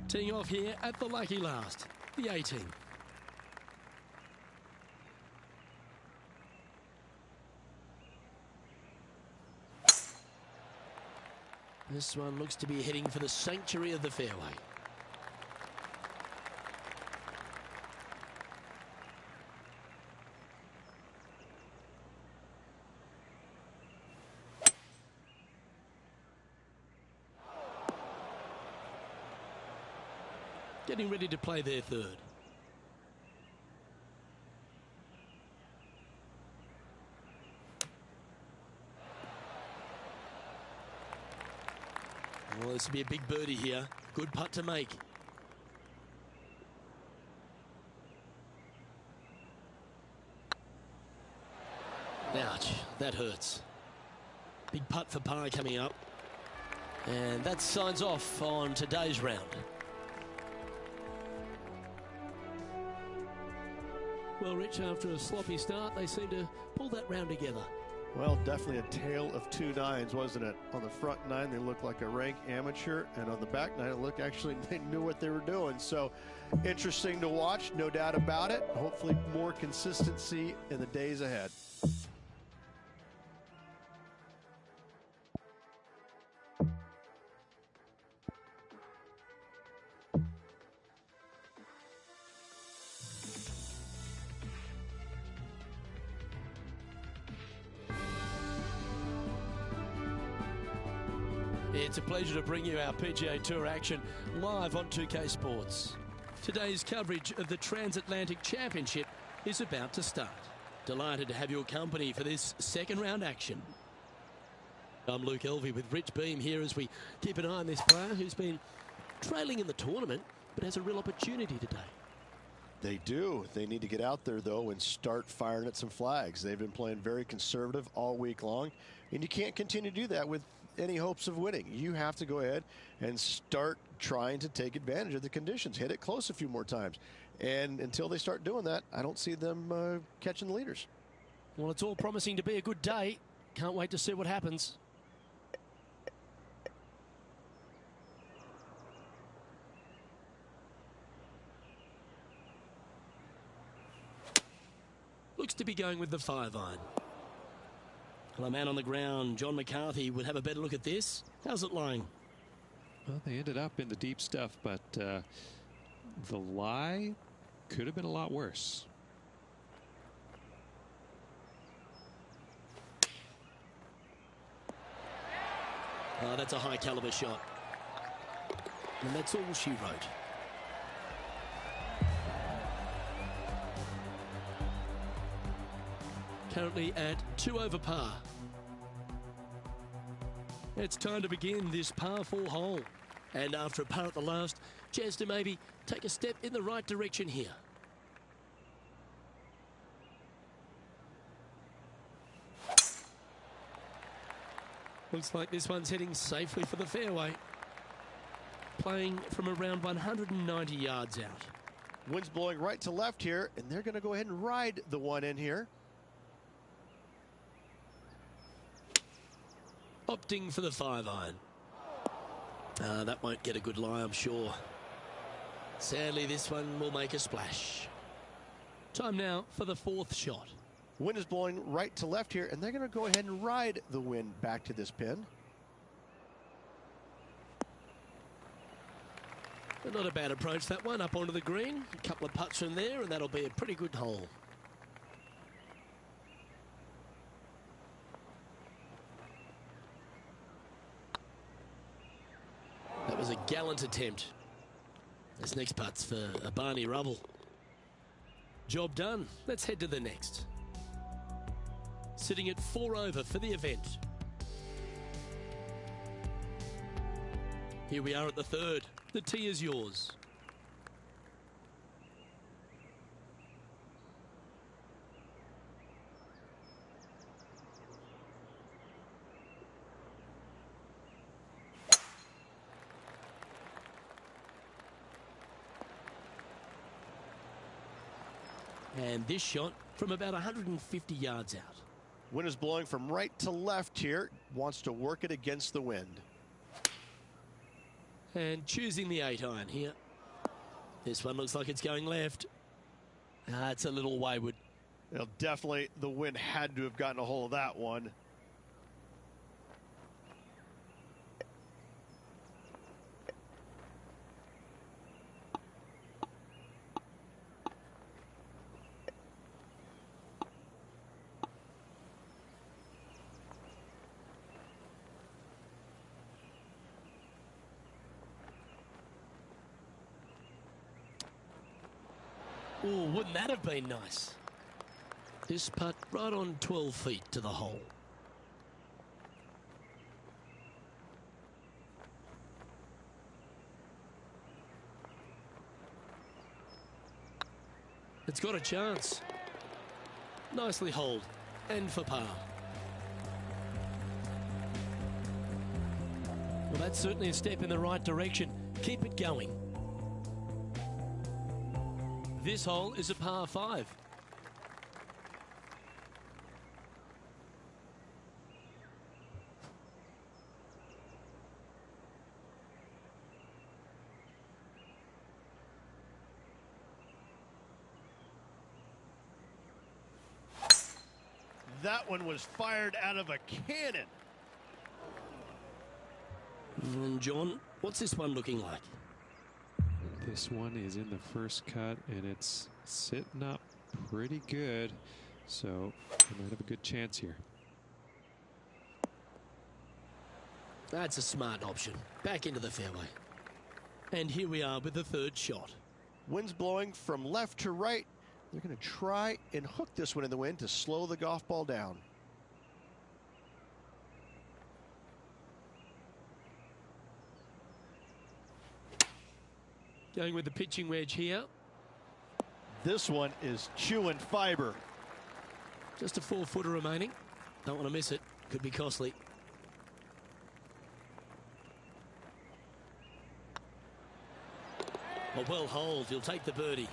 Teeing off here at the lucky last, the 18th. This one looks to be heading for the sanctuary of the fairway. getting ready to play their third. Well, this will be a big birdie here. Good putt to make. Ouch, that hurts. Big putt for par coming up. And that signs off on today's round. Well, Rich, after a sloppy start, they seem to pull that round together. Well, definitely a tale of two nines, wasn't it? On the front nine, they looked like a rank amateur, and on the back nine, it looked actually they knew what they were doing. So interesting to watch, no doubt about it. Hopefully more consistency in the days ahead. It's a pleasure to bring you our PGA Tour action live on 2K Sports. Today's coverage of the Transatlantic Championship is about to start. Delighted to have your company for this second round action. I'm Luke Elvey with Rich Beam here as we keep an eye on this player who's been trailing in the tournament but has a real opportunity today. They do. They need to get out there, though, and start firing at some flags. They've been playing very conservative all week long, and you can't continue to do that with any hopes of winning. You have to go ahead and start trying to take advantage of the conditions. Hit it close a few more times. And until they start doing that, I don't see them catching the leaders. Well, it's all promising to be a good day. Can't wait to see what happens. Looks to be going with the 5-iron. Well, a man on the ground, John McCarthy, would have a better look at this. How's it lying? Well, they ended up in the deep stuff, but the lie could have been a lot worse. Oh, that's a high caliber shot. And that's all she wrote. Currently at 2 over par. It's time to begin this par 4 hole. And after a par at the last, chance to maybe take a step in the right direction here. Looks like this one's heading safely for the fairway. Playing from around 190 yards out. Wind's blowing right to left here, and they're going to go ahead and ride the one in here. Opting for the 5-iron. That won't get a good lie, I'm sure. Sadly, this one will make a splash. Time now for the 4th shot. Wind is blowing right to left here, and they're going to go ahead and ride the wind back to this pin. But not a bad approach, that one, up onto the green. A couple of putts from there, and that'll be a pretty good hole. That was a gallant attempt. This next putt's for a Barney Rubble. Job done. Let's head to the next. Sitting at 4 over for the event. Here we are at the 3rd. The tee is yours. And this shot from about 150 yards out. Wind is blowing from right to left here. Wants to work it against the wind. And choosing the 8-iron here. This one looks like it's going left. It's a little wayward. Well, definitely the wind had to have gotten a hold of that one. Oh, wouldn't that have been nice? This putt right on 12 feet to the hole. It's got a chance. Nicely holed and for par. Well, that's certainly a step in the right direction. Keep it going. This hole is a par 5. That one was fired out of a cannon. And John, what's this one looking like? This one is in the first cut, and it's sitting up pretty good, so we might have a good chance here. That's a smart option. Back into the fairway. And here we are with the third shot. Wind's blowing from left to right. They're going to try and hook this one in the wind to slow the golf ball down. Going with the pitching wedge here. This one is chewing fiber. Just a 4-footer remaining. Don't want to miss it. Could be costly. A well holed. He'll take the birdie.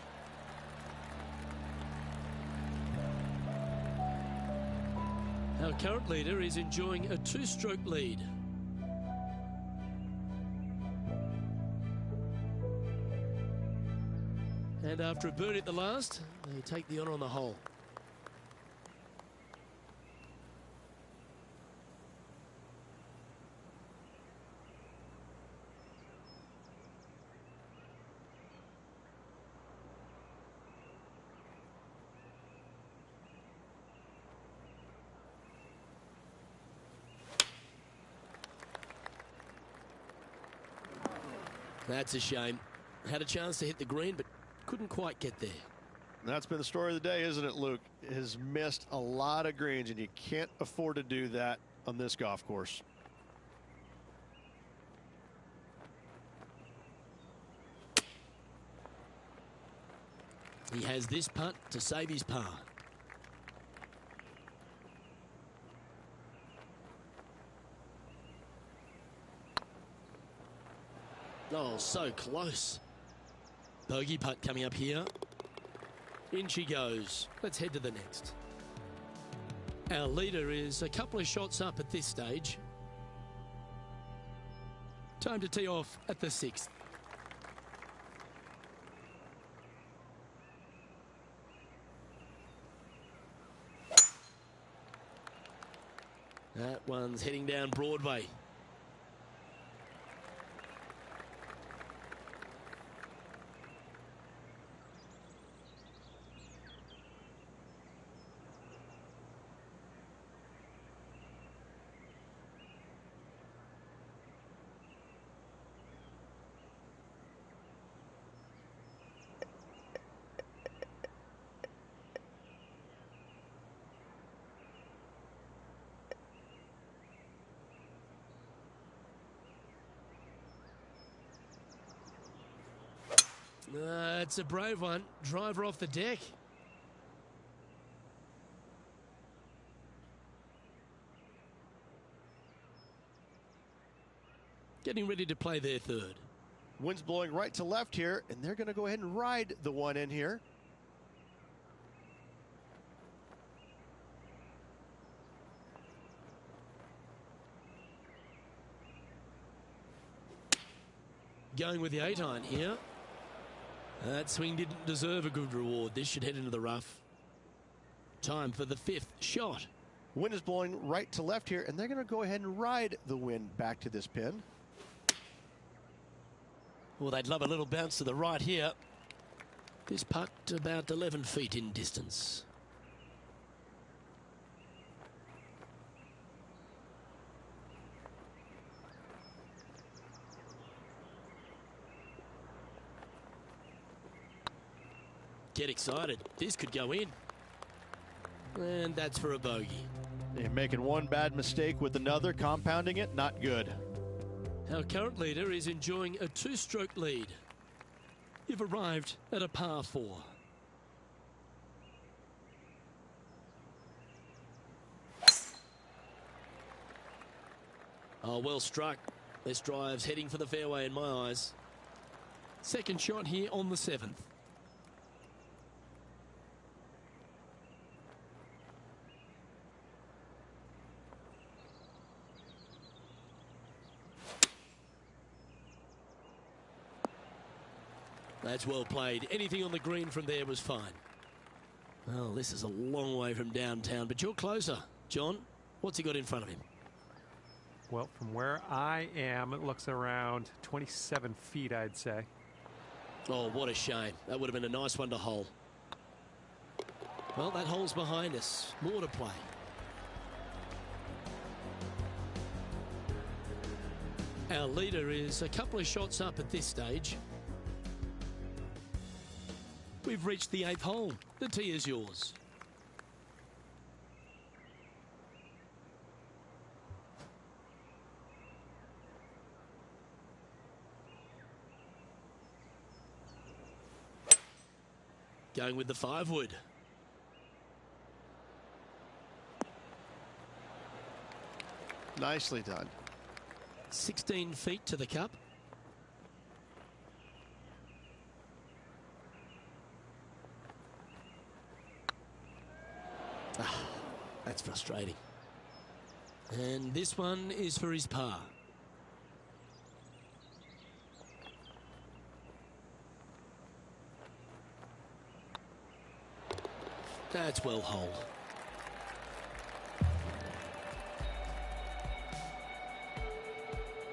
Our current leader is enjoying a 2-stroke lead. And after a birdie at the last, they take the honour on the hole. That's a shame. Had a chance to hit the green, but couldn't quite get there. That's been the story of the day, isn't it, Luke? Has missed a lot of greens, and you can't afford to do that on this golf course. He has this putt to save his par. Oh, so close. Bogey putt coming up here. In she goes. Let's head to the next. Our leader is a couple of shots up at this stage. Time to tee off at the 6th. That one's heading down Broadway. It's a brave one. Driver off the deck. Getting ready to play their third. Wind's blowing right to left here, and they're going to go ahead and ride the one in here. Going with the 8-iron here. That swing didn't deserve a good reward. This should head into the rough. Time for the 5th shot. Wind is blowing right to left here, and they're going to go ahead and ride the wind back to this pin. Well, they'd love a little bounce to the right here. This putt about 11 feet in distance. Get excited. This could go in. And that's for a bogey. They're making one bad mistake with another, compounding it, not good. Our current leader is enjoying a 2-stroke lead. You've arrived at a par 4. Oh, well struck. This drive's heading for the fairway in my eyes. Second shot here on the 7th. That's well played. Anything on the green from there was fine. Well, this is a long way from downtown, but you're closer. John, what's he got in front of him? Well, from where I am, it looks around 27 feet, I'd say. Oh, what a shame. That would have been a nice one to hole. Well, that hole's behind us. More to play. Our leader is a couple of shots up at this stage. We've reached the 8th hole. The tee is yours. Going with the 5-wood. Nicely done. 16 feet to the cup. That's frustrating. And this one is for his par. That's well holed.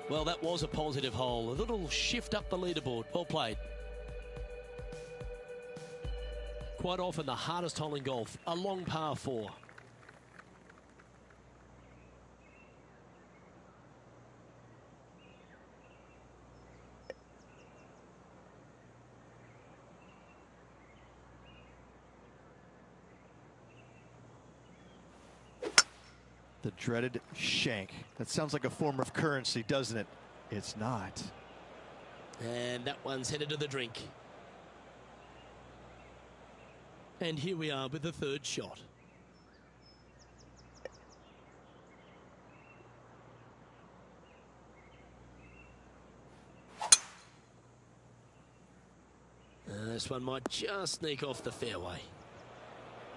Well, that was a positive hole. A little shift up the leaderboard. Well played. Quite often the hardest hole in golf, a long par 4. The dreaded shank. That sounds like a form of currency, doesn't it? It's not. And that one's headed to the drink. And here we are with the 3rd shot. This one might just sneak off the fairway.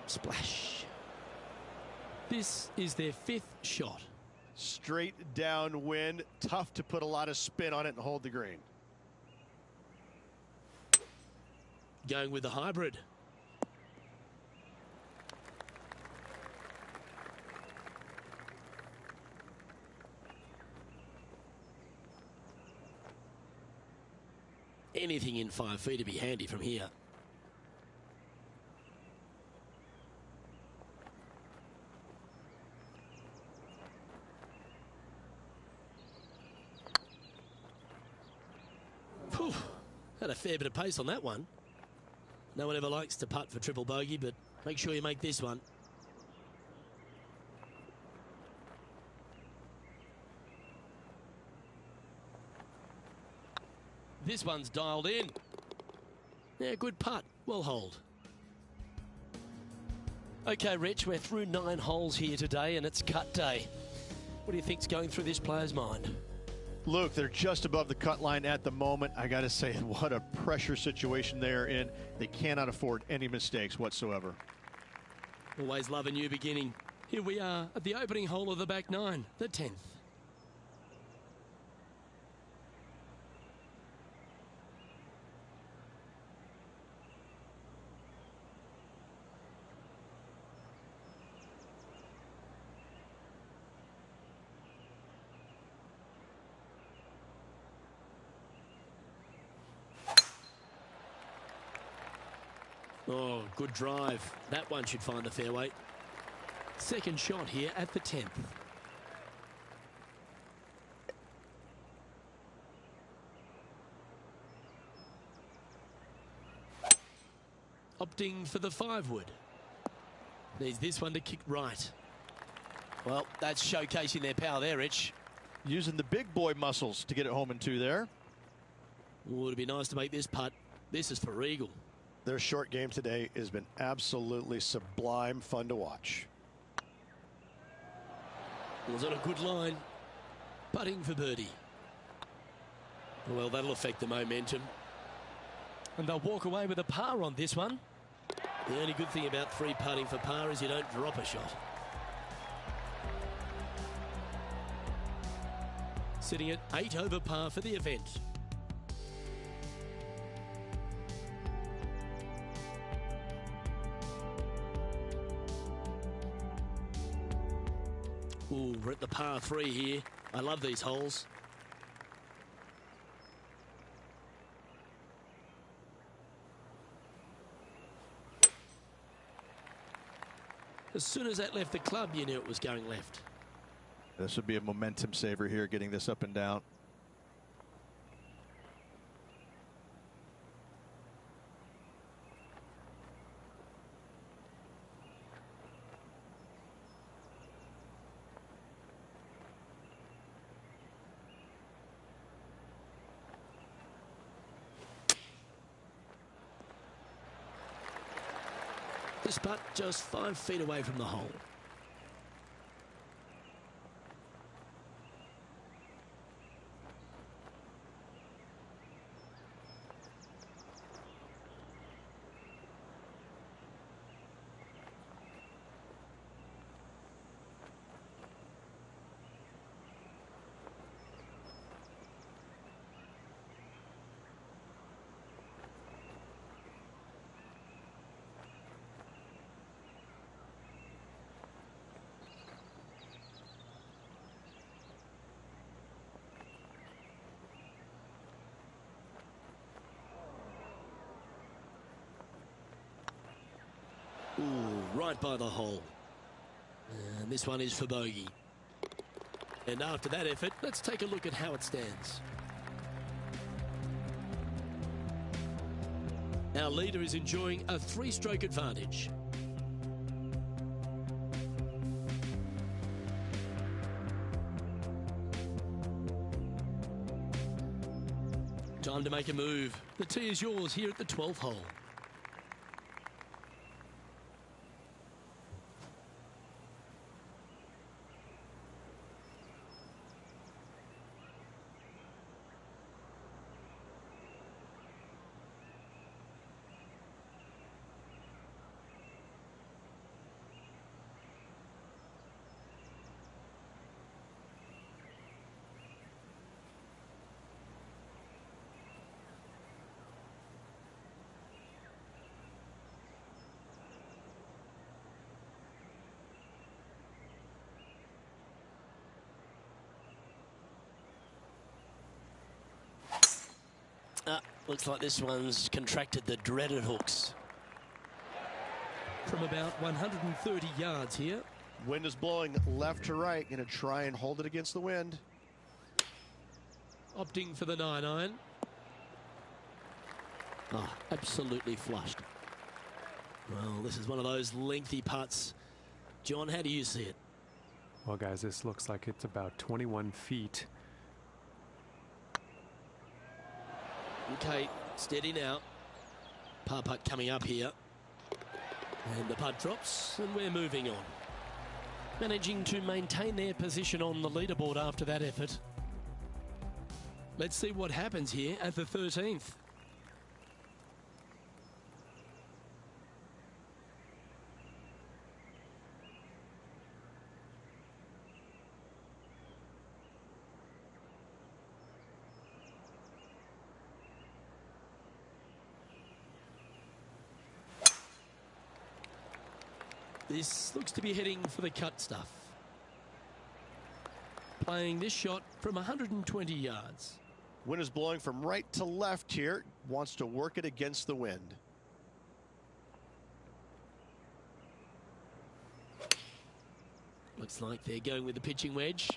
Splash. This is their 5th shot. Straight downwind. Tough to put a lot of spin on it and hold the green. Going with the hybrid. Anything in 5 feet to be handy from here. Whew, had a fair bit of pace on that one. No one ever likes to putt for triple bogey, but make sure you make this one. This one's dialed in. Yeah, good putt. Well holed. Okay, Rich, we're through 9 holes here today, and it's cut day. What do you think's going through this player's mind? Luke, they're just above the cut line at the moment. I got to say, what a pressure situation they're in. They cannot afford any mistakes whatsoever. Always love a new beginning. Here we are at the opening hole of the back 9, the 10th. Oh, good drive. That one should find the fairway. Second shot here at the 10th. Opting for the 5-wood. Needs this one to kick right. Well, that's showcasing their power there, Rich. Using the big boy muscles to get it home in 2 there. Oh, it'd be nice to make this putt. This is for eagle. Their short game today has been absolutely sublime fun to watch. Was on a good line. Putting for birdie. Well, that'll affect the momentum. And they'll walk away with a par on this one. The only good thing about 3 putting for par is you don't drop a shot. Sitting at 8 over par for the event. Ooh, we're at the par 3 here. I love these holes. As soon as that left the club, you knew it was going left. This would be a momentum saver here, getting this up and down. This putt just 5 feet away from the hole. Ooh, right by the hole. And this one is for bogey. And after that effort, let's take a look at how it stands. Our leader is enjoying a 3-stroke advantage. Time to make a move. The tee is yours here at the 12th hole. Looks like this one's contracted the dreaded hooks. From about 130 yards here. Wind is blowing left to right. Going to try and hold it against the wind. Opting for the 9-iron. Oh, absolutely flushed. Well, this is one of those lengthy putts. John, how do you see it? Well, guys, this looks like it's about 21 feet. Okay, steady now. Par putt coming up here. And the putt drops, and we're moving on. Managing to maintain their position on the leaderboard after that effort. Let's see what happens here at the 13th. This looks to be heading for the cut stuff. Playing this shot from 120 yards. Wind is blowing from right to left here. Wants to work it against the wind. Looks like they're going with the pitching wedge.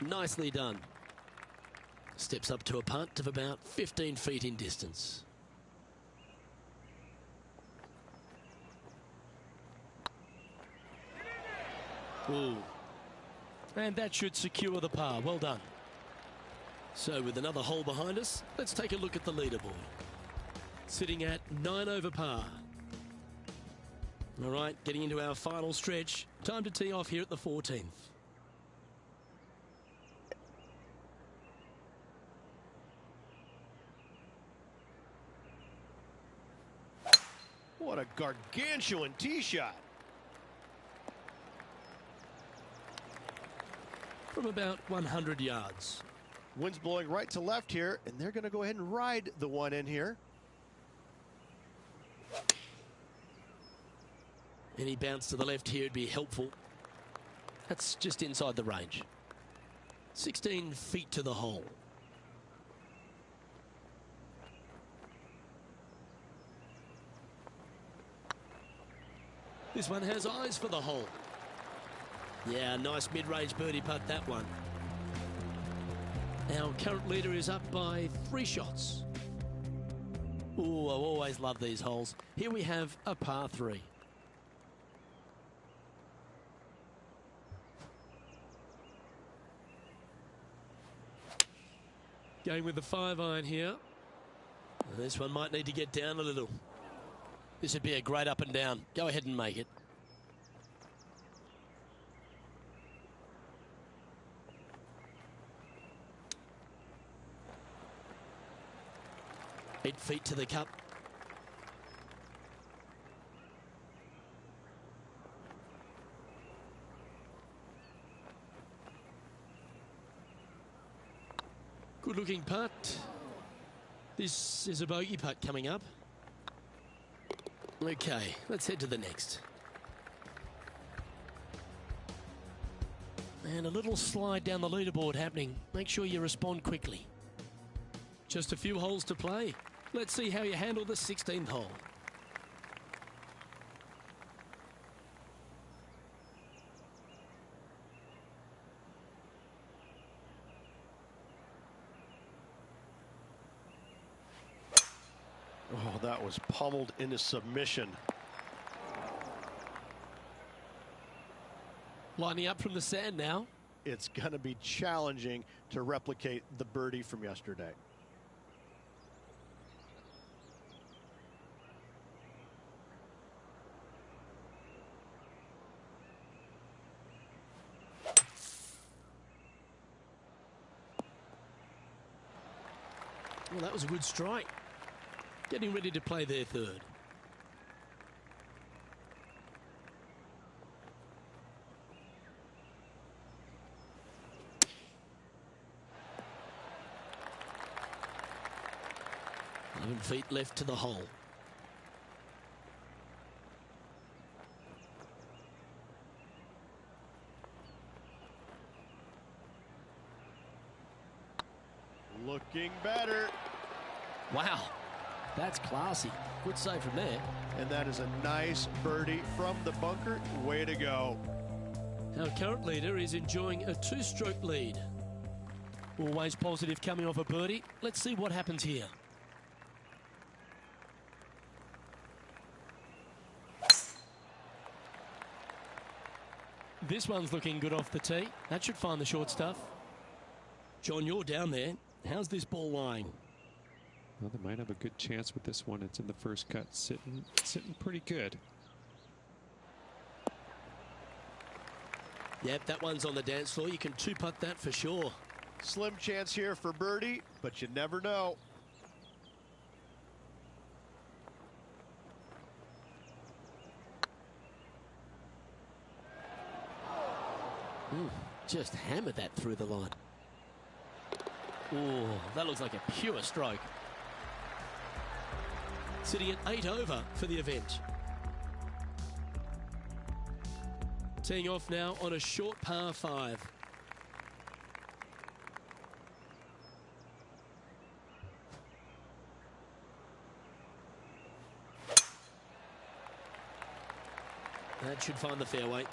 Nicely done. Steps up to a putt of about 15 feet in distance. Ooh. And that should secure the par. Well done. So with another hole behind us, let's take a look at the leaderboard. Sitting at 9 over par. All right, getting into our final stretch. Time to tee off here at the 14th. What a gargantuan tee shot. From about 100 yards. Wind's blowing right to left here, and they're going to go ahead and ride the one in here. Any bounce to the left here would be helpful. That's just inside the range. 16 feet to the hole. This one has eyes for the hole. Yeah, nice mid-range birdie putt, that one. Our current leader is up by 3 shots. Ooh, I always love these holes. Here we have a par 3. Going with the 5-iron here. This one might need to get down a little. This would be a great up and down. Go ahead and make it. Eight feet to the cup. Good looking putt. This is a bogey putt coming up. Okay, let's head to the next. And a little slide down the leaderboard happening. Make sure you respond quickly. Just a few holes to play. Let's see how you handle the 16th hole. Oh, that was pummeled into submission. Lining up from the sand now. It's going to be challenging to replicate the birdie from yesterday. Well, that was a good strike. Getting ready to play their third. Feet left to the hole. Looking better. Wow, that's classy. Good save from there. And that is a nice birdie from the bunker. Way to go. Our current leader is enjoying a 2-stroke lead. Always positive coming off a birdie. Let's see what happens here. This one's looking good off the tee. That should find the short stuff. John, you're down there. How's this ball lying? Well, they might have a good chance with this one. It's in the first cut, sitting pretty good. Yep, that one's on the dance floor. You can 2-putt that for sure. Slim chance here for birdie, but you never know. Just hammered that through the line. Oh, that looks like a pure stroke. Sitting at 8 over for the event. Teeing off now on a short par 5. That should find the fairway.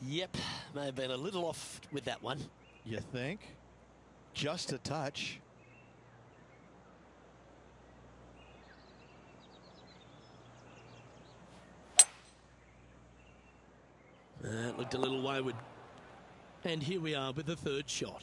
Yep, may have been a little off with that one. You think? Just a touch. It looked a little wayward. And here we are with the third shot.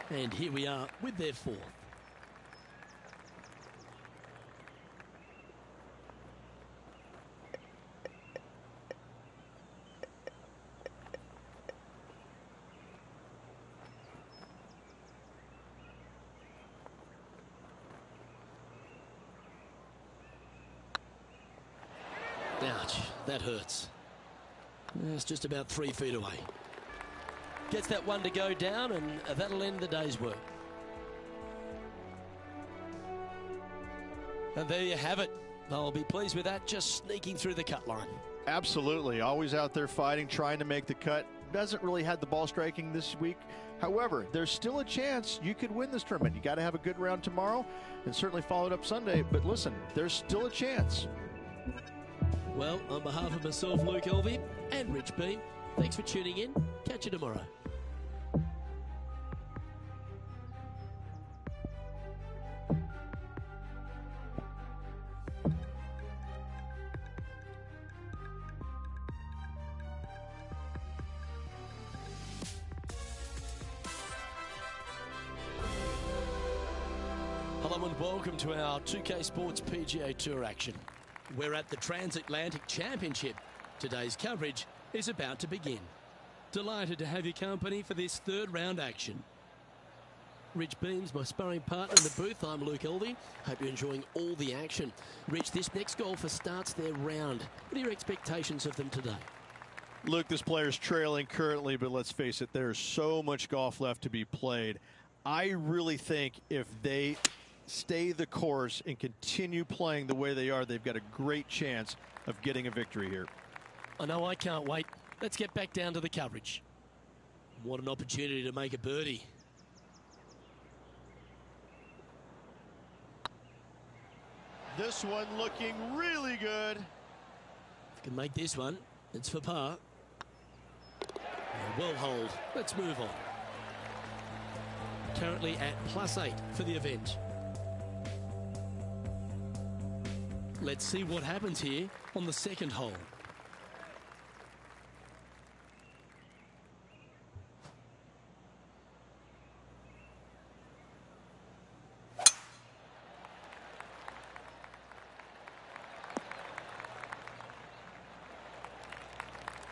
And here we are with their fourth. Ouch, that hurts. It's just about 3 feet away. Gets that one to go down, and that'll end the day's work. And there you have it. I'll be pleased with that, just sneaking through the cut line. Absolutely. Always out there fighting, trying to make the cut. Doesn't really have the ball striking this week. However, there's still a chance you could win this tournament. You got to have a good round tomorrow and certainly follow it up Sunday. But listen, there's still a chance. Well, on behalf of myself, Luke Elvey, and Rich Beam, thanks for tuning in. Catch you tomorrow. Hello and welcome to our 2K Sports PGA Tour action. We're at the Transatlantic Championship. Today's coverage is about to begin. Delighted to have your company for this third round action. Rich Beams, my sparring partner in the booth. I'm Luke Elvey. Hope you're enjoying all the action. Rich, this next golfer starts their round. What are your expectations of them today? Luke, this player's trailing currently, but let's face it, there's so much golf left to be played. I really think if they stay the course and continue playing the way they are, they've got a great chance of getting a victory here. I know, I can't wait. Let's get back down to the coverage. What an opportunity to make a birdie. This one looking really good. If you can make this one, it's for par. Well hold. Let's move on. Currently at +8 for the event. Let's see what happens here on the second hole.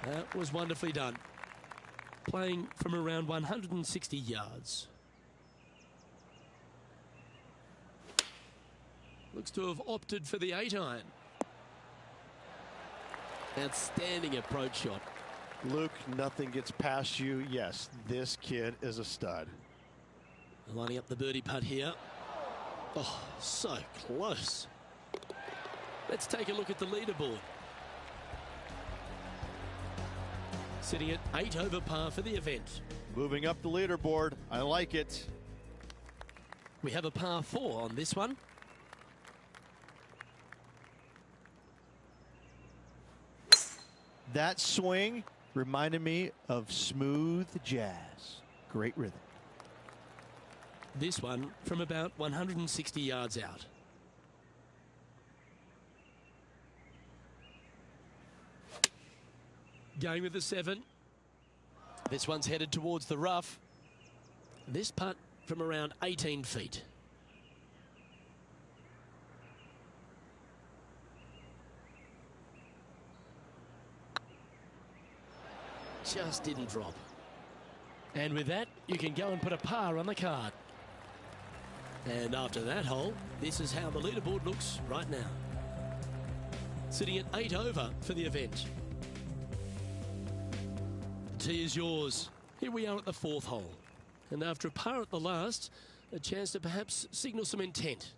That was wonderfully done. Playing from around 160 yards. Looks to have opted for the 8-iron. Outstanding approach shot. Luke, nothing gets past you. Yes, this kid is a stud. Lining up the birdie putt here. Oh, so close. Let's take a look at the leaderboard. Sitting at 8 over par for the event. Moving up the leaderboard. I like it. We have a par 4 on this one. That swing reminded me of smooth jazz. Great rhythm. This one from about 160 yards out. Going with the 7. This one's headed towards the rough. This putt from around 18 feet. Just didn't drop. And with that, you can go and put a par on the card. And after that hole, this is how the leaderboard looks right now. Sitting at 8 over for the event. The tee is yours. Here we are at the 4th hole. And after a par at the last, a chance to perhaps signal some intent.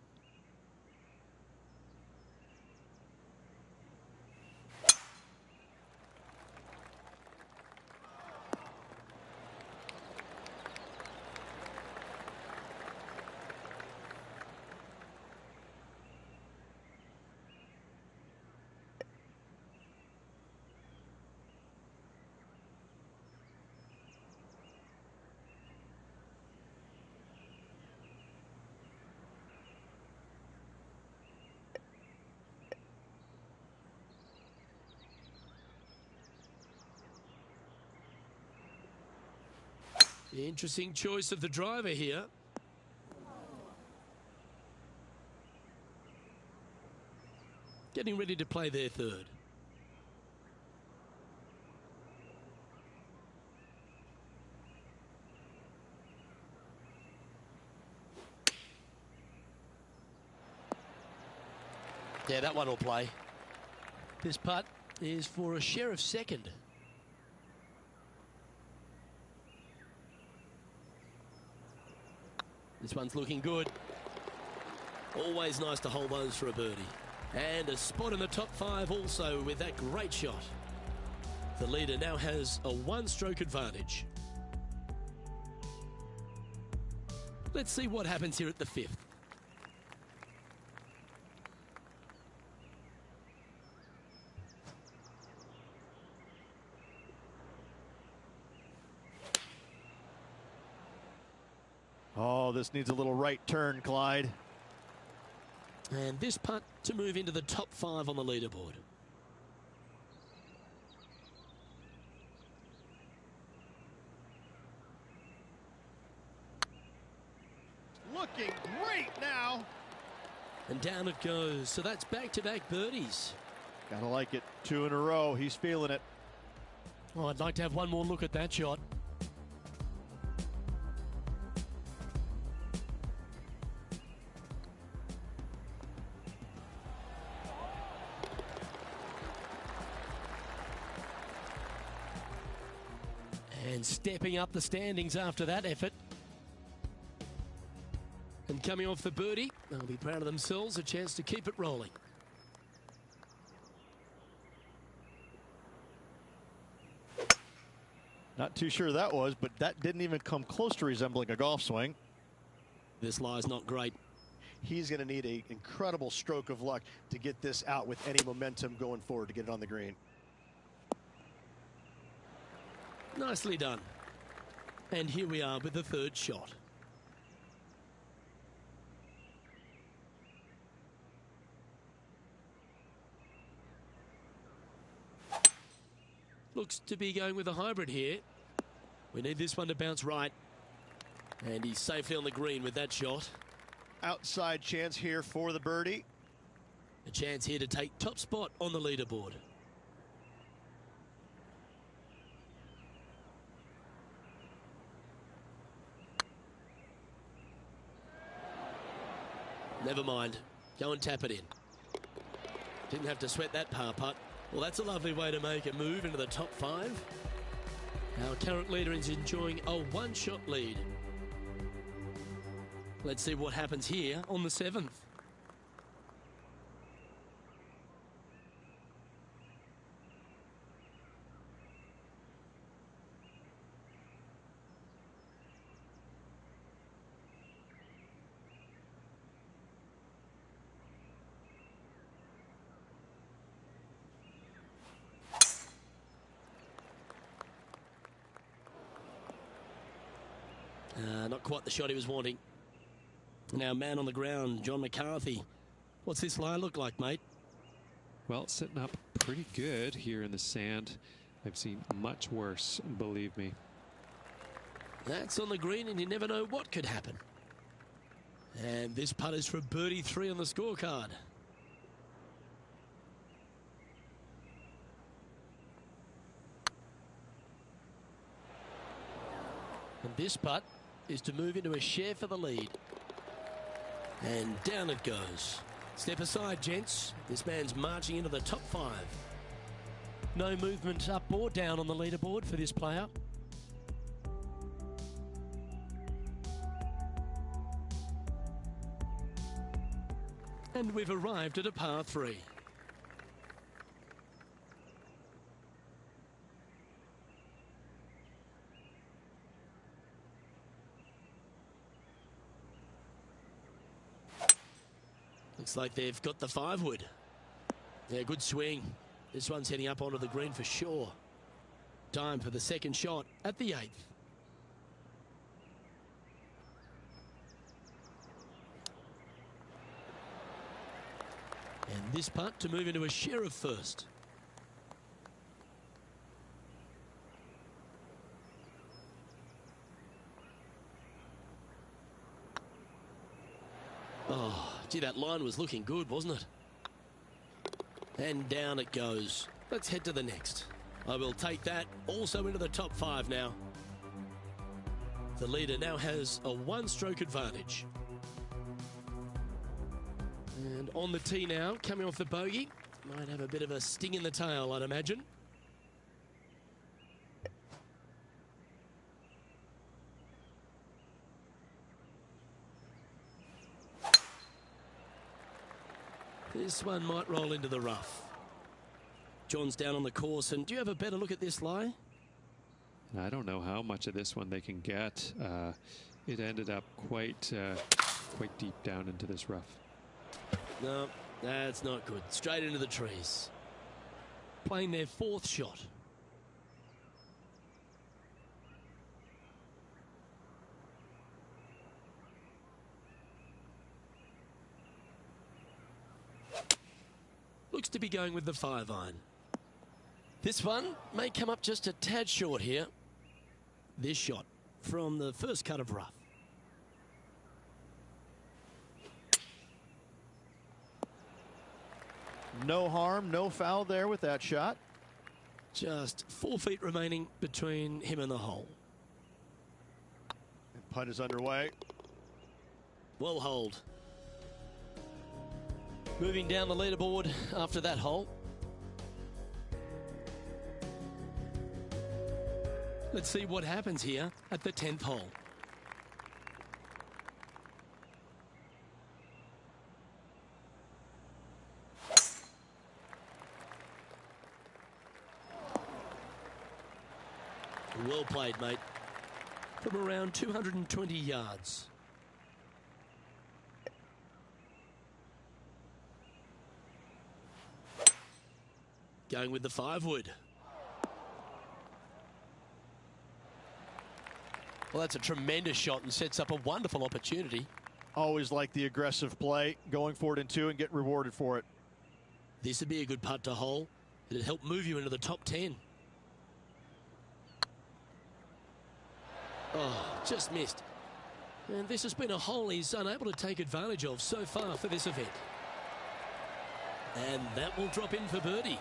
Interesting choice of the driver here. Getting ready to play their third. Yeah, that one will play. This putt is for a share of second. This one's looking good. Always nice to hold those for a birdie. And a spot in the top 5 also with that great shot. The leader now has a one-stroke advantage. Let's see what happens here at the 5th. Oh, this needs a little right turn, Clyde. And this putt to move into the top 5 on the leaderboard. Looking great now. And down it goes. So that's back-to-back birdies. Gotta like it. 2 in a row. He's feeling it. Oh, I'd like to have one more look at that shot. And stepping up the standings after that effort. And coming off the birdie, they'll be proud of themselves, a chance to keep it rolling. Not too sure that was, but that didn't even come close to resembling a golf swing. This lie's not great. He's going to need an incredible stroke of luck to get this out with any momentum going forward to get it on the green. Nicely done. And here we are with the third shot. Looks to be going with a hybrid here. We need this one to bounce right. And he's safely on the green with that shot. Outside chance here for the birdie. A chance here to take top spot on the leaderboard. Never mind. Go and tap it in. Didn't have to sweat that par putt. Well, that's a lovely way to make a move into the top 5. Our current leader is enjoying a one-shot lead. Let's see what happens here on the 7th. Not quite the shot he was wanting. Now, man on the ground, John McCarthy. What's this lie look like, mate? Well, sitting up pretty good here in the sand. I've seen much worse, believe me. That's on the green, and you never know what could happen. And this putt is for birdie 3 on the scorecard. And this putt is to move into a share for the lead. And down it goes. Step aside, gents. This man's marching into the top 5. No movement up or down on the leaderboard for this player. And we've arrived at a par 3. Looks like they've got the 5-wood. Yeah, good swing. This one's heading up onto the green for sure. Time for the second shot at the 8th. And this putt to move into a share of first. Gee, that line was looking good, wasn't it? And down it goes. Let's head to the next. I will take that also into the top 5 now. The leader now has a 1-stroke advantage. And on the tee now, coming off the bogey. Might have a bit of a sting in the tail, I'd imagine. This one might roll into the rough. John's down on the course, and do you have a better look at this lie? I don't know how much of this one they can get. It ended up quite deep down into this rough. No, that's not good. Straight into the trees. Playing their 4th shot. Looks to be going with the 5-iron. This one may come up just a tad short here. This shot from the first cut of rough. No harm, no foul there with that shot. Just 4 feet remaining between him and the hole. And putt is underway. Well holed. Moving down the leaderboard after that hole. Let's see what happens here at the 10th hole. Well played, mate. From around 220 yards. Going with the 5-wood. Well, that's a tremendous shot and sets up a wonderful opportunity. Always like the aggressive play, going for it in 2 and get rewarded for it. This would be a good putt to hole. It'd help move you into the top 10. Oh, just missed. And this has been a hole he's unable to take advantage of so far for this event. And that will drop in for birdie.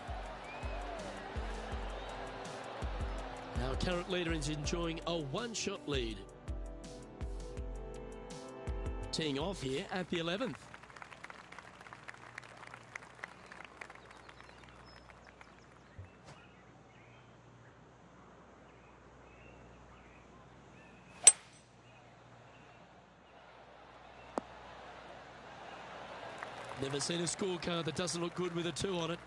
Our current leader is enjoying a 1-shot lead. Teeing off here at the 11th. Never seen a scorecard that doesn't look good with a 2 on it.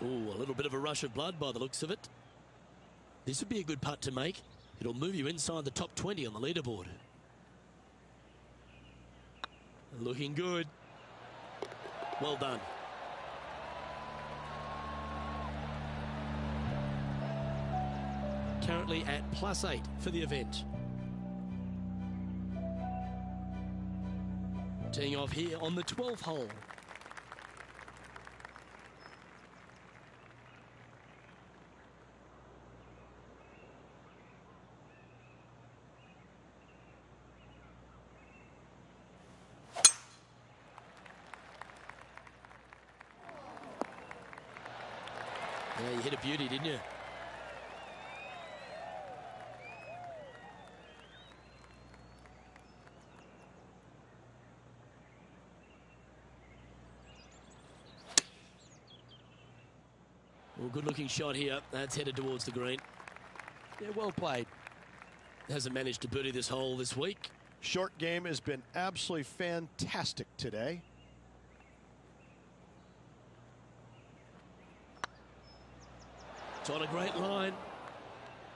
Ooh, a little bit of a rush of blood by the looks of it. This would be a good putt to make. It'll move you inside the top 20 on the leaderboard. Looking good. Well done. Currently at +8 for the event. Teeing off here on the 12th hole. Yeah, you hit a beauty, didn't you? Well, good looking shot here. That's headed towards the green. Yeah, well played. Hasn't managed to birdie this hole this week. Short game has been absolutely fantastic today. It's on a great line.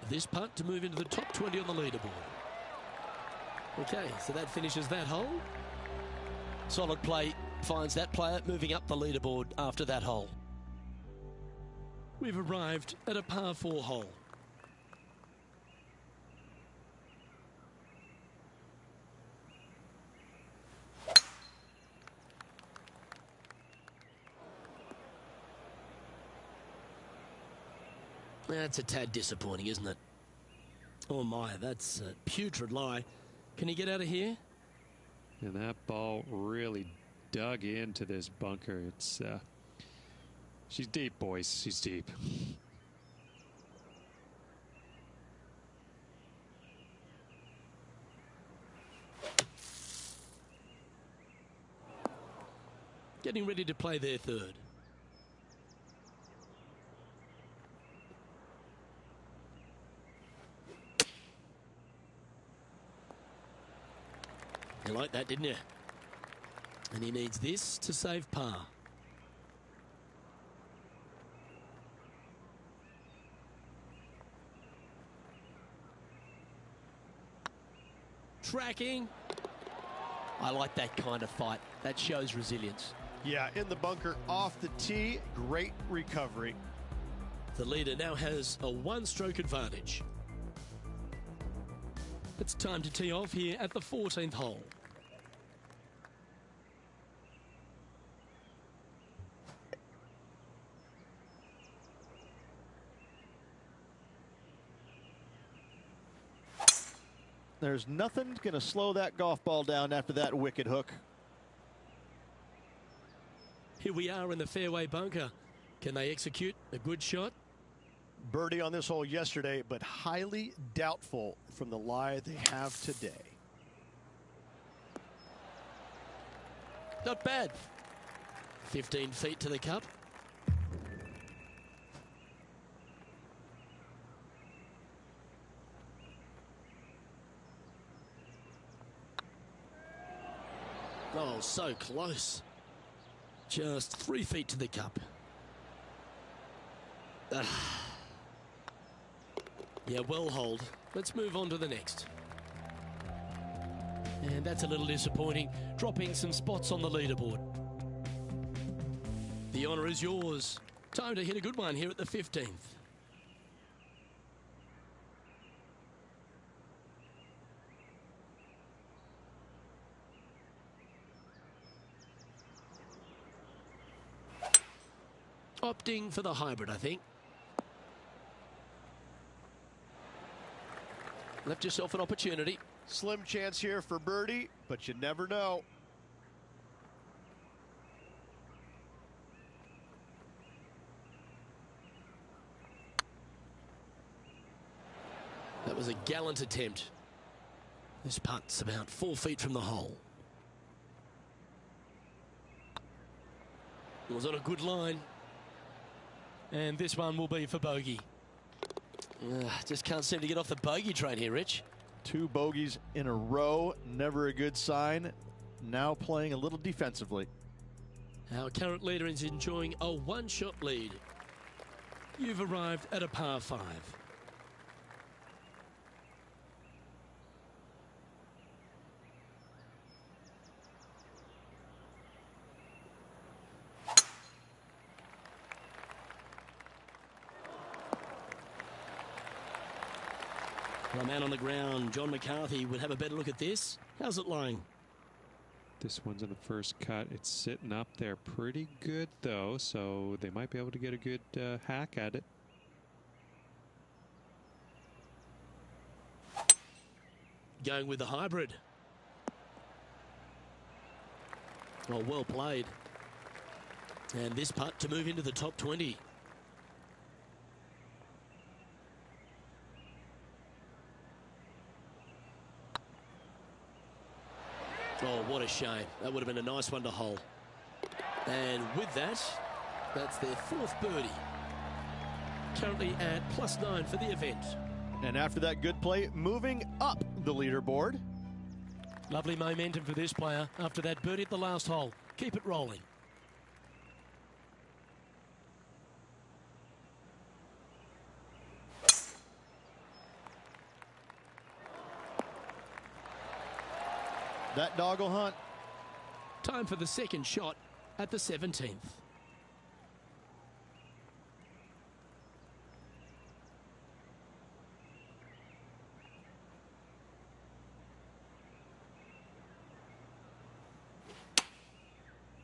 This putt to move into the top 20 on the leaderboard. Okay, so that finishes that hole. Solid play finds that player moving up the leaderboard after that hole. We've arrived at a par 4 hole. That's a tad disappointing, isn't it? Oh my, that's a putrid lie. Can he get out of here? And that ball really dug into this bunker. It's she's deep, boys. She's deep. Getting ready to play their third. You like that, didn't you? And he needs this to save par. Tracking. I like that kind of fight. That shows resilience. Yeah, in the bunker off the tee, great recovery. The leader now has a one-stroke advantage. It's time to tee off here at the 14th hole. There's nothing going to slow that golf ball down after that wicket hook. Here we are in the fairway bunker. Can they execute a good shot? Birdie on this hole yesterday, but highly doubtful from the lie they have today. Not bad. 15 feet to the cup. Oh, so close. Just 3 feet to the cup. Yeah, well hold. Let's move on to the next. And that's a little disappointing, dropping some spots on the leaderboard. The honour is yours. Time to hit a good one here at the 15th. Opting for the hybrid, I think. Left yourself an opportunity. Slim chance here for birdie, but you never know. That was a gallant attempt. This putt's about 4 feet from the hole. It was on a good line. And this one will be for bogey. Just can't seem to get off the bogey train here, Rich. 2 bogeys in a row, never a good sign. Now playing a little defensively. Our current leader is enjoying a one-shot lead. You've arrived at a par 5. Well, a man on the ground, John McCarthy, would have a better look at this. How's it lying? This one's in the first cut. It's sitting up there pretty good, though, so they might be able to get a good hack at it. Going with the hybrid. Oh, well played. And this putt to move into the top 20. Oh, what a shame. That would have been a nice one to hole. And with that, that's their 4th birdie. Currently at +9 for the event. And after that good play, moving up the leaderboard. Lovely momentum for this player after that birdie at the last hole. Keep it rolling. That dog will hunt. Time for the second shot at the 17th.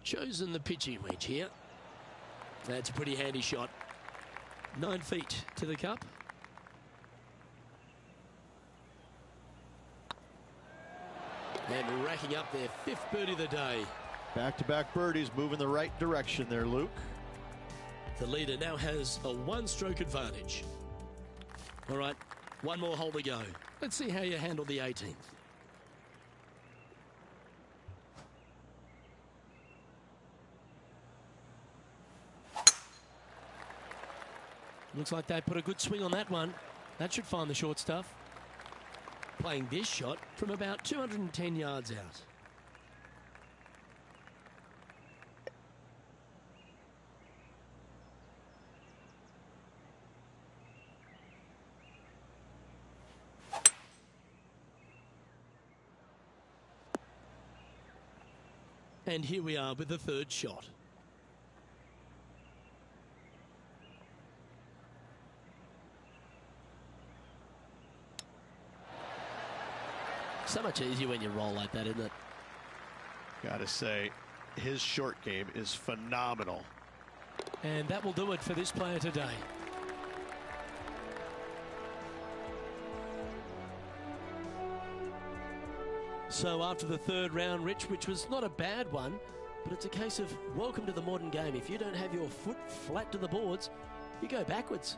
Chosen the pitching wedge here. That's a pretty handy shot. 9 feet to the cup. And racking up their 5th birdie of the day. Back-to-back birdies, moving the right direction there, Luke. The leader now has a 1-stroke advantage. All right, 1 more hole to go. Let's see how you handle the 18th. Looks like they put a good swing on that one. That should find the short stuff. Playing this shot from about 210 yards out. And here we are with the 3rd shot. So much easier when you roll like that, isn't it? Gotta say, his short game is phenomenal. And that will do it for this player today. So after the 3rd round, Rich, which was not a bad one, but it's a case of welcome to the modern game. If you don't have your foot flat to the boards, you go backwards.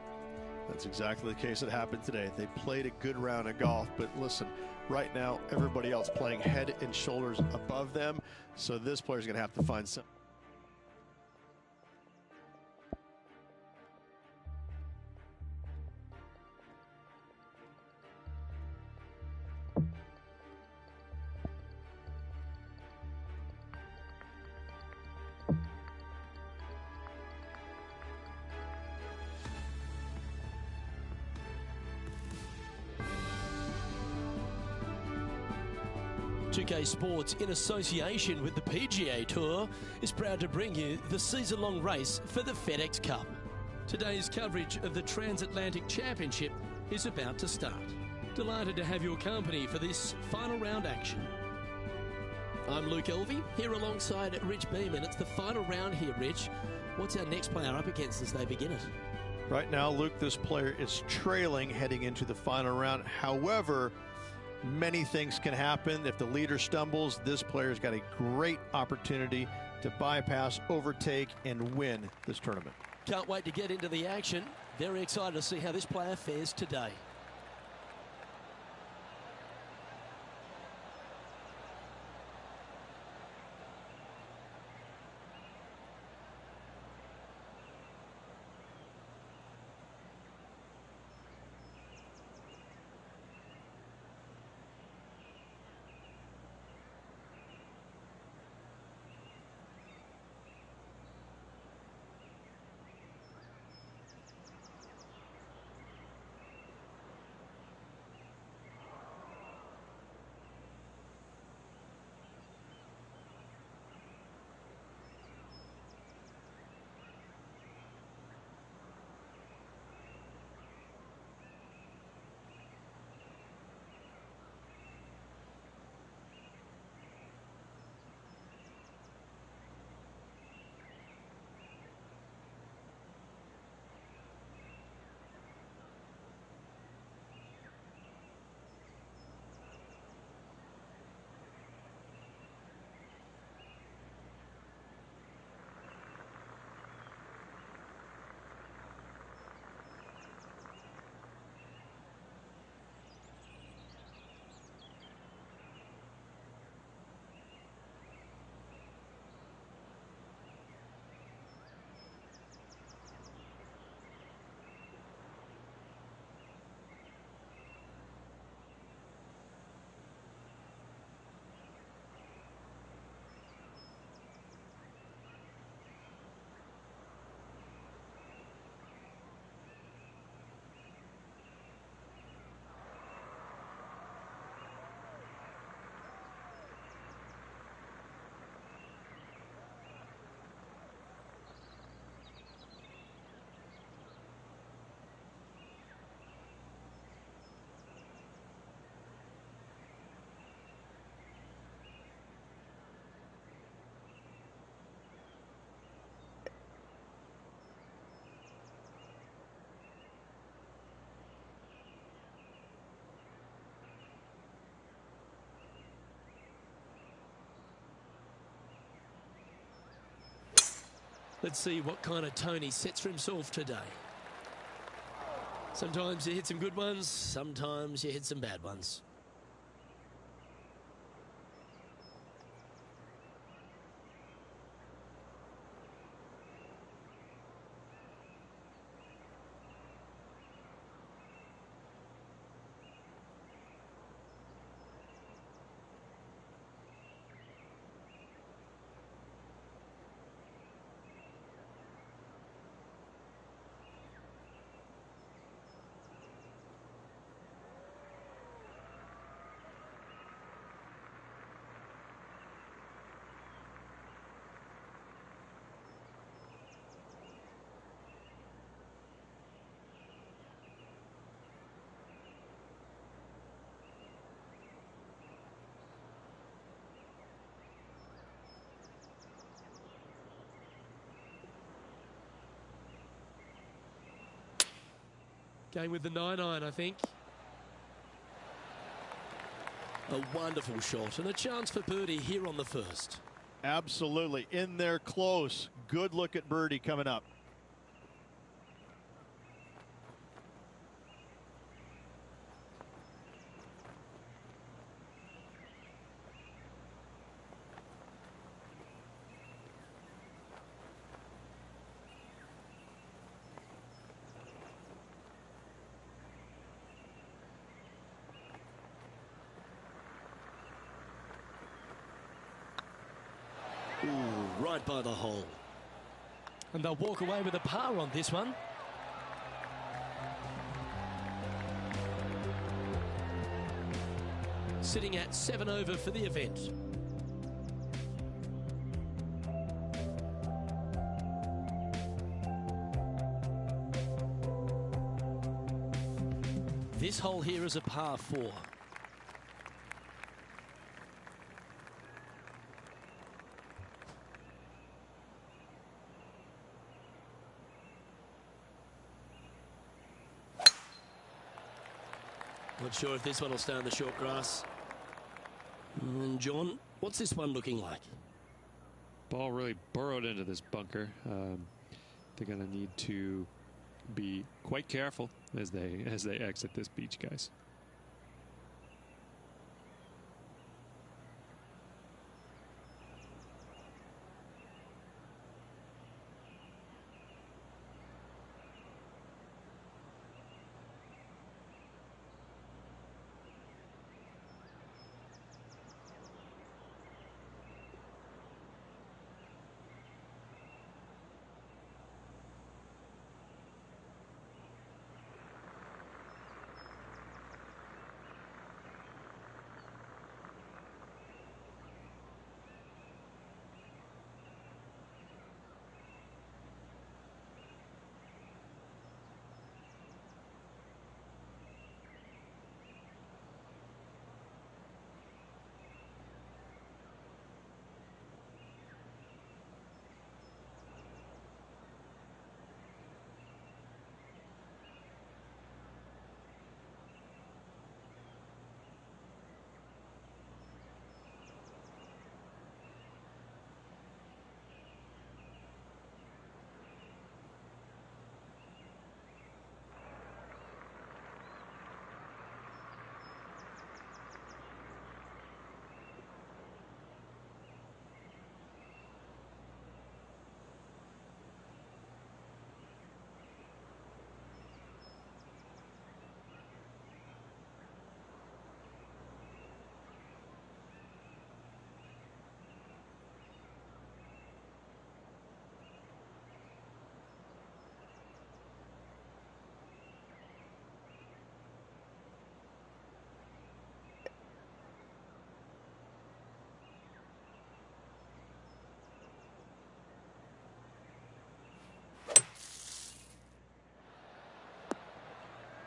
That's exactly the case that happened today. They played a good round of golf, but listen, right now everybody else playing head and shoulders above them, so this player's going to have to find some. PGATour2K Sports, in association with the PGA Tour, is proud to bring you the season-long race for the FedEx Cup. Today's coverage of the Transatlantic Championship is about to start. Delighted to have your company for this final round action. I'm Luke Elvey, here alongside Rich Beeman. It's the final round here, Rich. What's our next player up against as they begin it? Right now, Luke, this player is trailing heading into the final round. However, many things can happen. If the leader stumbles, this player's got a great opportunity to bypass, overtake, and win this tournament. Can't wait to get into the action. Very excited to see how this player fares today. Let's see what kind of tone he sets for himself today. Sometimes you hit some good ones, sometimes you hit some bad ones. Going with the 9-iron, I think. A wonderful shot and a chance for birdie here on the first. Absolutely. In there close. Good look at birdie coming up. Ooh, right by the hole. And they'll walk away with a par on this one. Sitting at 7 over for the event. This hole here is a par 4. Not sure if this one will stay on the short grass. And John, what's this one looking like? Ball really burrowed into this bunker. They're going to need to be quite careful as they exit this beach, guys.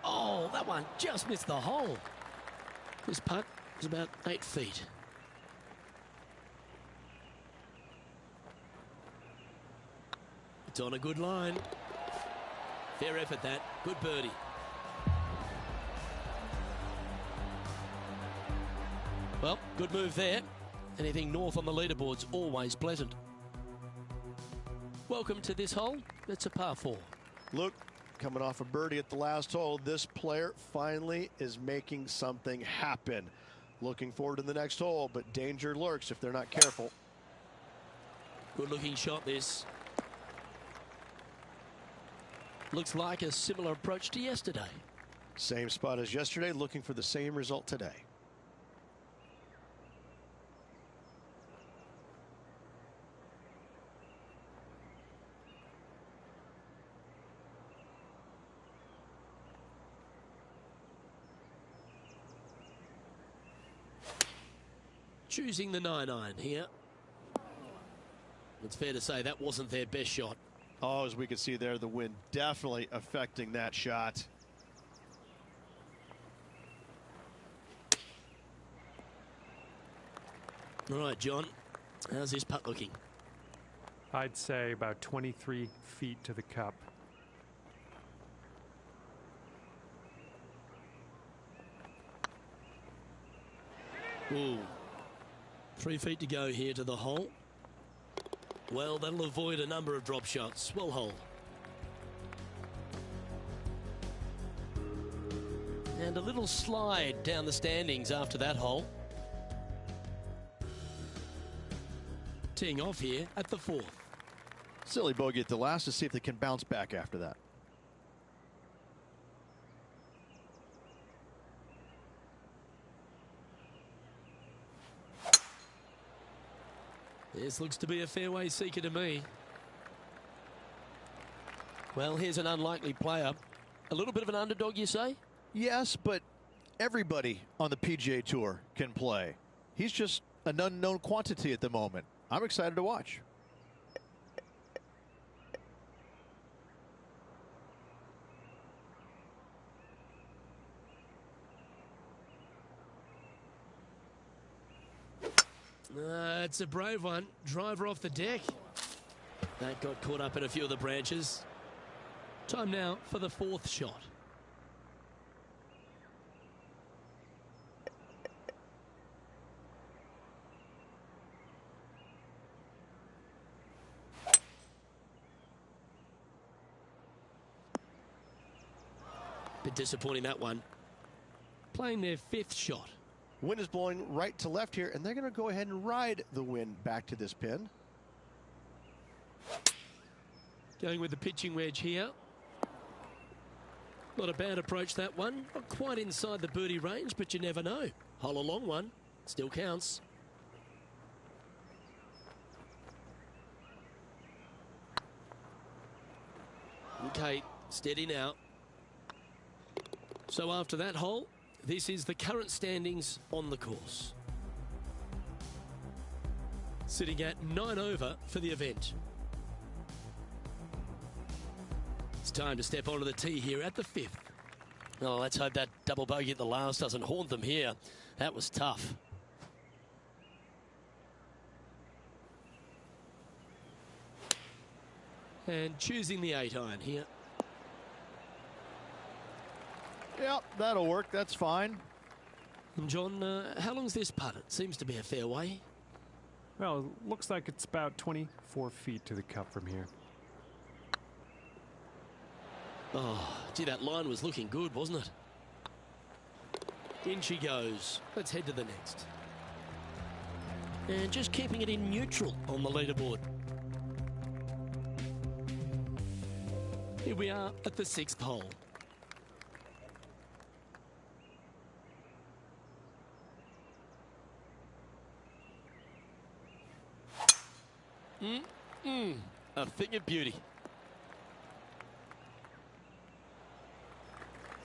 Oh, that one just missed the hole. This putt is about 8 feet. It's on a good line. Fair effort that. Good birdie. Well, good move there. Anything north on the leaderboard's always pleasant. Welcome to this hole. It's a par 4. Luke, coming off a birdie at the last hole, this player finally is making something happen. Looking forward to the next hole, but danger lurks if they're not careful. Good looking shot this. Looks like a similar approach to yesterday. Same spot as yesterday, looking for the same result today. Choosing the 9-iron here. It's fair to say that wasn't their best shot. Oh, as we can see there, the wind definitely affecting that shot. All right, John, how's this putt looking? I'd say about 23 feet to the cup. Ooh. 3 feet to go here to the hole. Well, that'll avoid a number of drop shots. Well hole. And a little slide down the standings after that hole. Teeing off here at the 4th. Silly bogey at the last to see if they can bounce back after that. This looks to be a fairway seeker to me. Well, here's an unlikely player. A little bit of an underdog, you say? Yes, but everybody on the PGA Tour can play. He's just an unknown quantity at the moment. I'm excited to watch. It's a brave one. Driver off the deck. That got caught up in a few of the branches. Time now for the 4th shot. Bit disappointing, that one. Playing their 5th shot. Wind is blowing right to left here, and they're going to go ahead and ride the wind back to this pin. Going with the pitching wedge here. Not a bad approach, that one. Not quite inside the birdie range, but you never know. Hole a long one. Still counts. Okay, steady now. So after that hole, this is the current standings on the course. Sitting at 9 over for the event. It's time to step onto the tee here at the 5th. Oh, let's hope that double bogey at the last doesn't haunt them here. That was tough. And choosing the 8-iron here. Yep, that'll work. That's fine. And John, how long's this putt? It seems to be a fair way. Well, it looks like it's about 24 feet to the cup from here. Oh, gee, that line was looking good, wasn't it? In she goes. Let's head to the next. And just keeping it in neutral on the leaderboard. Here we are at the 6th hole. A thing of beauty.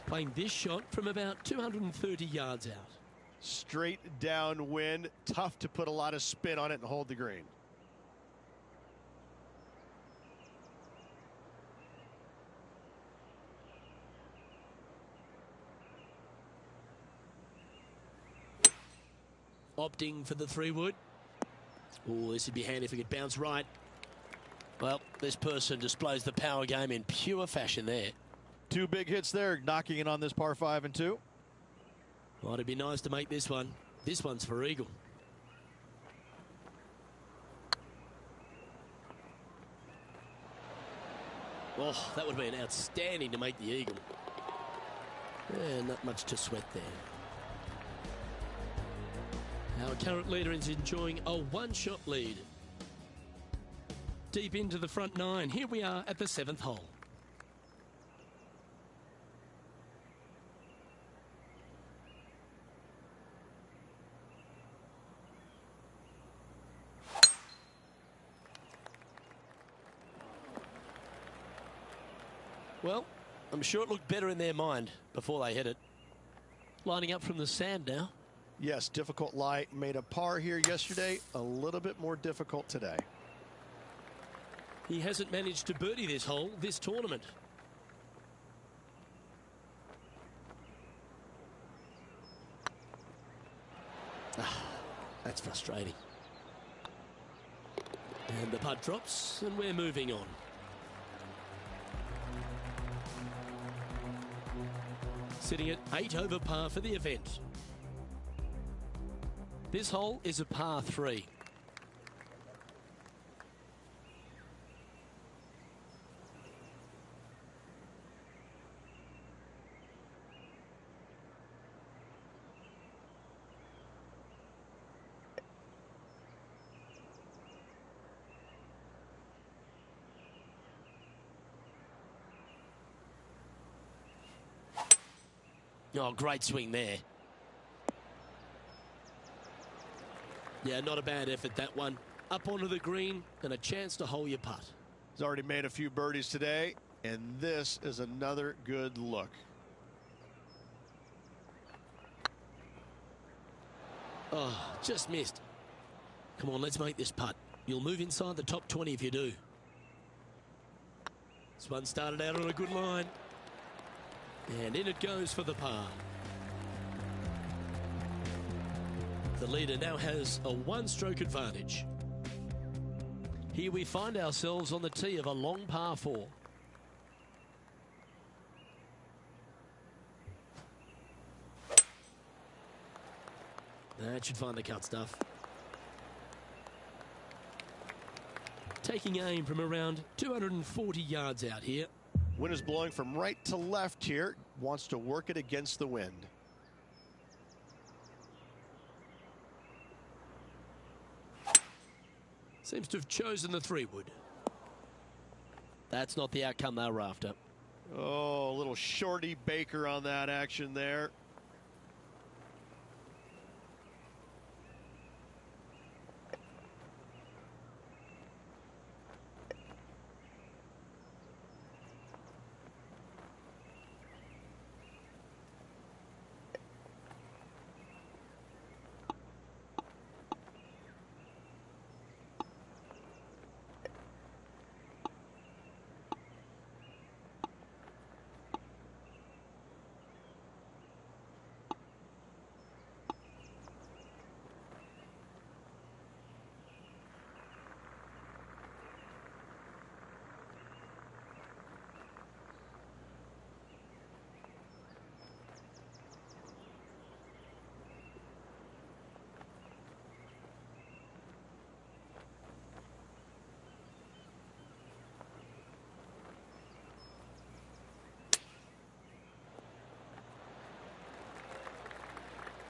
Playing this shot from about 230 yards out. Straight downwind. Tough to put a lot of spin on it and hold the green. Opting for the 3-wood. Oh, this would be handy if it could bounce right. Well, this person displays the power game in pure fashion there. 2 big hits there, knocking in on this par 5 and 2. Well, it'd be nice to make this one. This one's for eagle. Oh, that would have been outstanding to make the eagle. Yeah, not much to sweat there. Our current leader is enjoying a one-shot lead. Deep into the front nine. Here we are at the 7th hole. Well, I'm sure it looked better in their mind before they hit it. Lining up from the sand now. Yes, difficult lie. Made a par here yesterday. A little bit more difficult today. He hasn't managed to birdie this hole, this tournament. That's frustrating. And the putt drops, and we're moving on. Sitting at 8 over par for the event. This hole is a par 3. Oh, great swing there. Yeah, not a bad effort, that one. Up onto the green and a chance to hole your putt. He's already made a few birdies today, and this is another good look. Oh, just missed. Come on, let's make this putt. You'll move inside the top 20 if you do. This one started out on a good line. And in it goes for the par. The leader now has a one-stroke advantage. Here we find ourselves on the tee of a long par 4. That should find the cut stuff. Taking aim from around 240 yards out here. Wind is blowing from right to left here. Wants to work it against the wind. Seems to have chosen the 3-wood. That's not the outcome they were after. Oh, a little shorty Baker on that action there.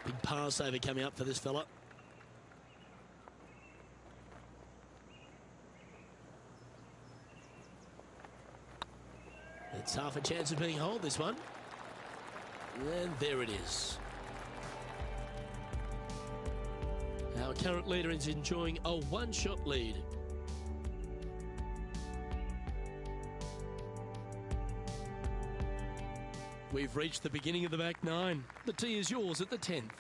Big par saver coming up for this fella. It's half a chance of being holed, this one. And there it is. Our current leader is enjoying a one-shot lead. We've reached the beginning of the back nine. The tee is yours at the 10th.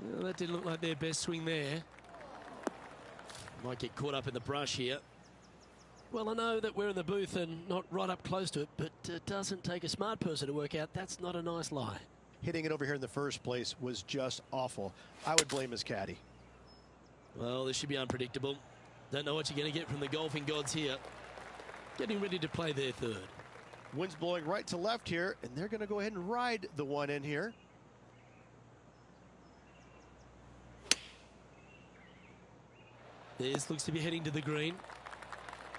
Well, that didn't look like their best swing there. Might get caught up in the brush here. Well, I know that we're in the booth and not right up close to it, but it doesn't take a smart person to work out that's not a nice lie. Hitting it over here in the first place was just awful. I would blame his caddy. Well, this should be unpredictable. Don't know what you're going to get from the golfing gods here. Getting ready to play their 3rd. Wind's blowing right to left here, and they're going to go ahead and ride the one in here. This looks to be heading to the green.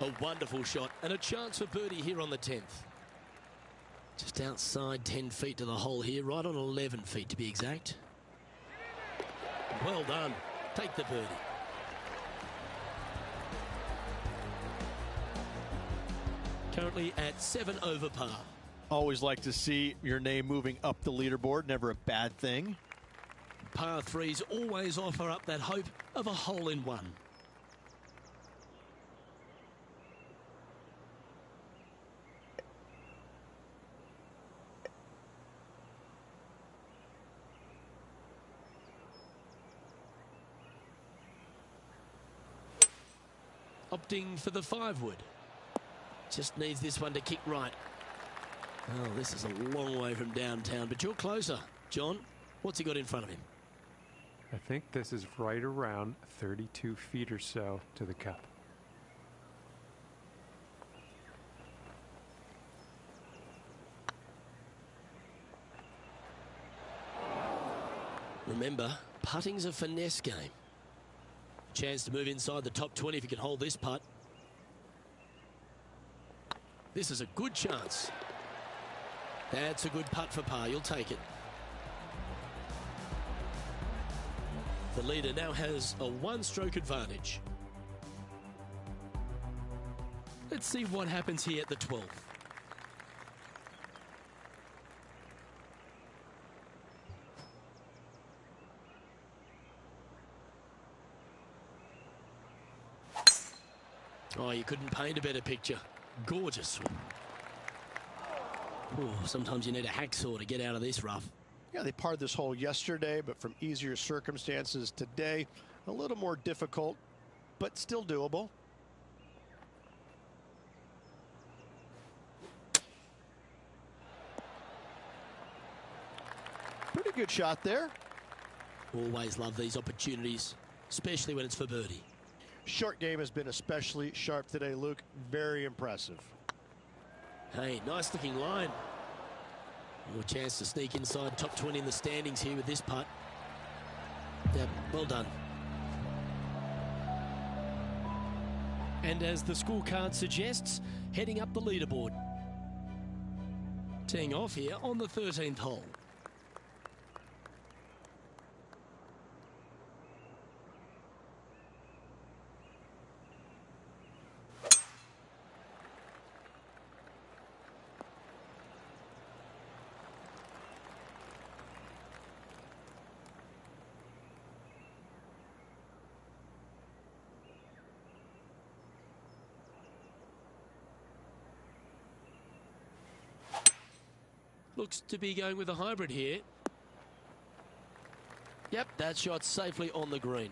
A wonderful shot and a chance for birdie here on the 10th. Just outside 10 feet to the hole here, right on 11 feet to be exact. Well done. Take the birdie. Currently at 7 over par. Always like to see your name moving up the leaderboard. Never a bad thing. Par 3s always offer up that hope of a hole-in-one. Opting for the 5-wood. Just needs this one to kick right. Oh, this is a long way from downtown, but you're closer. John, what's he got in front of him? I think this is right around 32 feet or so to the cup. Remember, putting's a finesse game. Chance to move inside the top 20 if you can hold this putt. This is a good chance. That's a good putt for par. You'll take it. The leader now has a one-stroke advantage. Let's see what happens here at the 12th. Oh, you couldn't paint a better picture. Gorgeous. Oh, sometimes you need a hacksaw to get out of this rough. Yeah, they parred this hole yesterday, but from easier circumstances today, a little more difficult, but still doable. Pretty good shot there. Always love these opportunities, especially when it's for birdie. Short game has been especially sharp today, Luke. Very impressive. Hey, nice looking line. More chance to sneak inside top 20 in the standings here with this putt. Yeah, well done. And as the scorecard suggests, heading up the leaderboard. Teeing off here on the 13th hole. Looks to be going with a hybrid here. Yep, that shot safely on the green.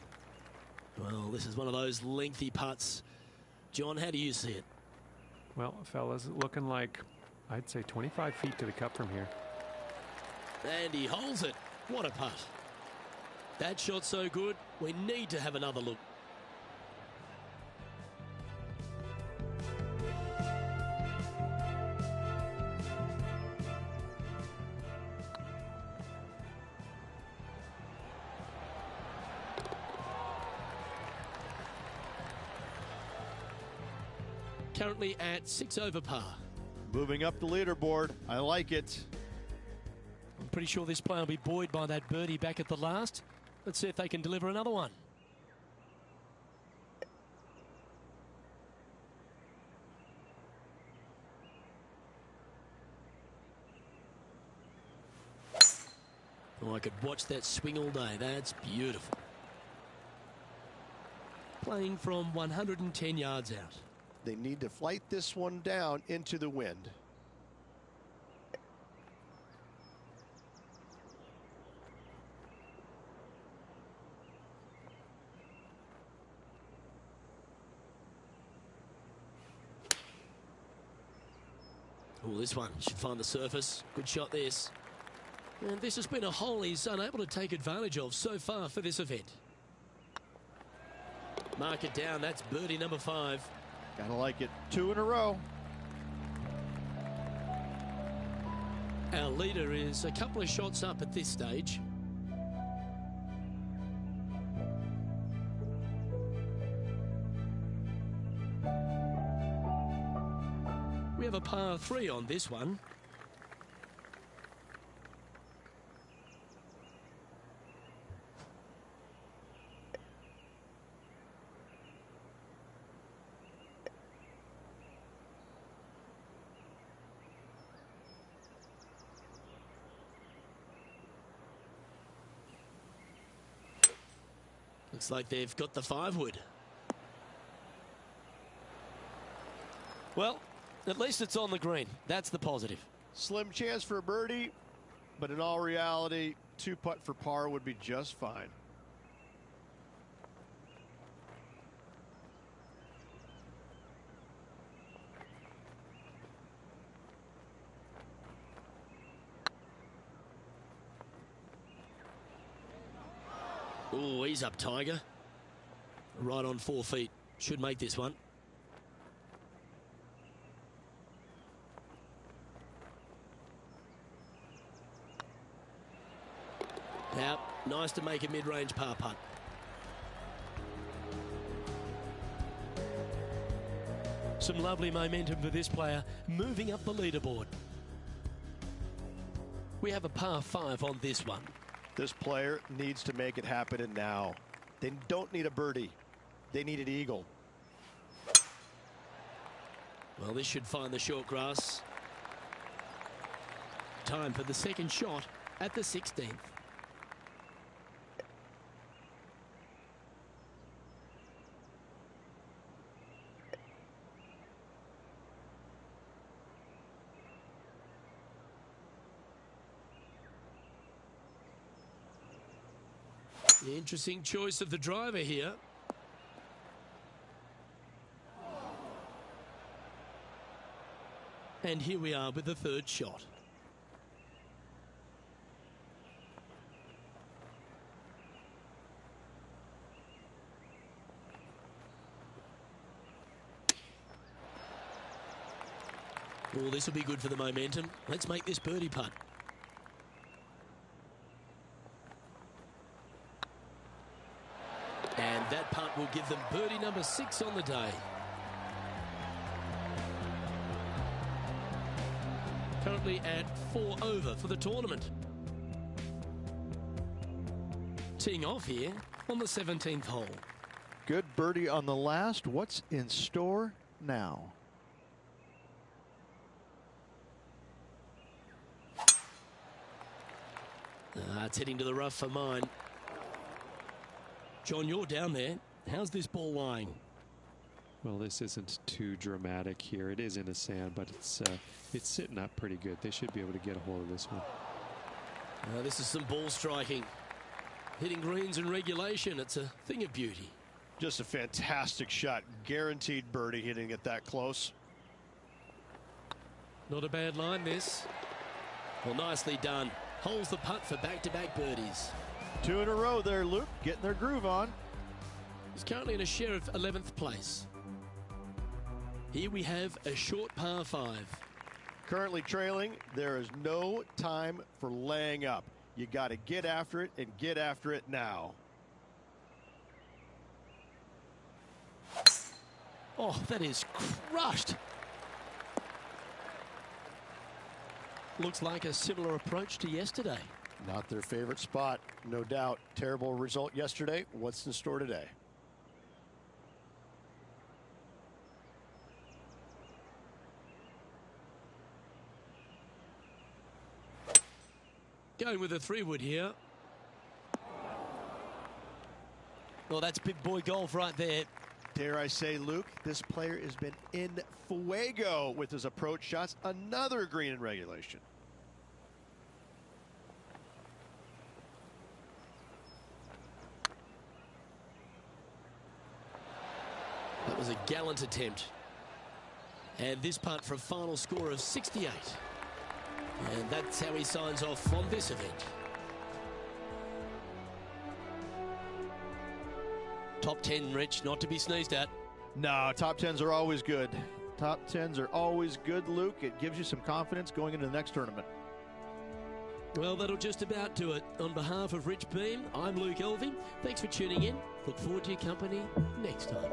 Well, this is one of those lengthy putts. John, how do you see it? Well, fellas, looking like, I'd say 25 feet to the cup from here. And he holds it. What a putt. That shot's so good, we need to have another look. Currently at 6 over par. Moving up the leaderboard. I like it. I'm pretty sure this player will be buoyed by that birdie back at the last. Let's see if they can deliver another one. Oh, I could watch that swing all day. That's beautiful. Playing from 110 yards out. They need to flight this one down into the wind. Oh, this one should find the surface. Good shot, this. And this has been a hole he's unable to take advantage of so far for this event. Mark it down. That's birdie number 5. Gotta like it. 2 in a row. Our leader is a couple of shots up at this stage. We have a par 3 on this one. Looks like they've got the 5-wood. Well, at least it's on the green. That's the positive. Slim chance for a birdie, but in all reality, 2-putt for par would be just fine. Oh, he's up, Tiger. Right on 4 feet. Should make this one. Now, nice to make a mid-range par putt. Some lovely momentum for this player, moving up the leaderboard. We have a par 5 on this one. This player needs to make it happen and now. They don't need a birdie. They need an eagle. Well, this should find the short grass. Time for the second shot at the 16th. The interesting choice of the driver here. And here we are with the third shot. Oh, this will be good for the momentum. Let's make this birdie putt. And that putt will give them birdie number 6 on the day. Currently at 4 over for the tournament. Teeing off here on the 17th hole. Good birdie on the last. What's in store now? It's heading to the rough for mine. John, you're down there. How's this ball lying? Well, this isn't too dramatic here. It is in the sand, but it's sitting up pretty good. They should be able to get a hold of this one. This is some ball striking. Hitting greens in regulation. It's a thing of beauty. Just a fantastic shot. Guaranteed birdie hitting it that close. Not a bad line, this. Well, nicely done. Holds the putt for back-to-back birdies. 2 in a row there, Luke. Getting their groove on. He's currently in a share of 11th place. Here we have a short par 5. Currently trailing. There is no time for laying up. You got to get after it and get after it now. Oh, that is crushed. Looks like a similar approach to yesterday. Not their favorite spot, no doubt. Terrible result yesterday. What's in store today? Going with a 3-wood here. Well, that's big boy golf right there. Dare I say, Luke, this player has been in fuego with his approach shots. Another green in regulation. That was a gallant attempt. And this putt for a final score of 68. And that's how he signs off on this event. Top 10, Rich, not to be sneezed at. No, top 10s are always good. Top 10s are always good, Luke. It gives you some confidence going into the next tournament. Well, that'll just about do it. On behalf of Rich Beam, I'm Luke Elving. Thanks for tuning in. Look forward to your company next time.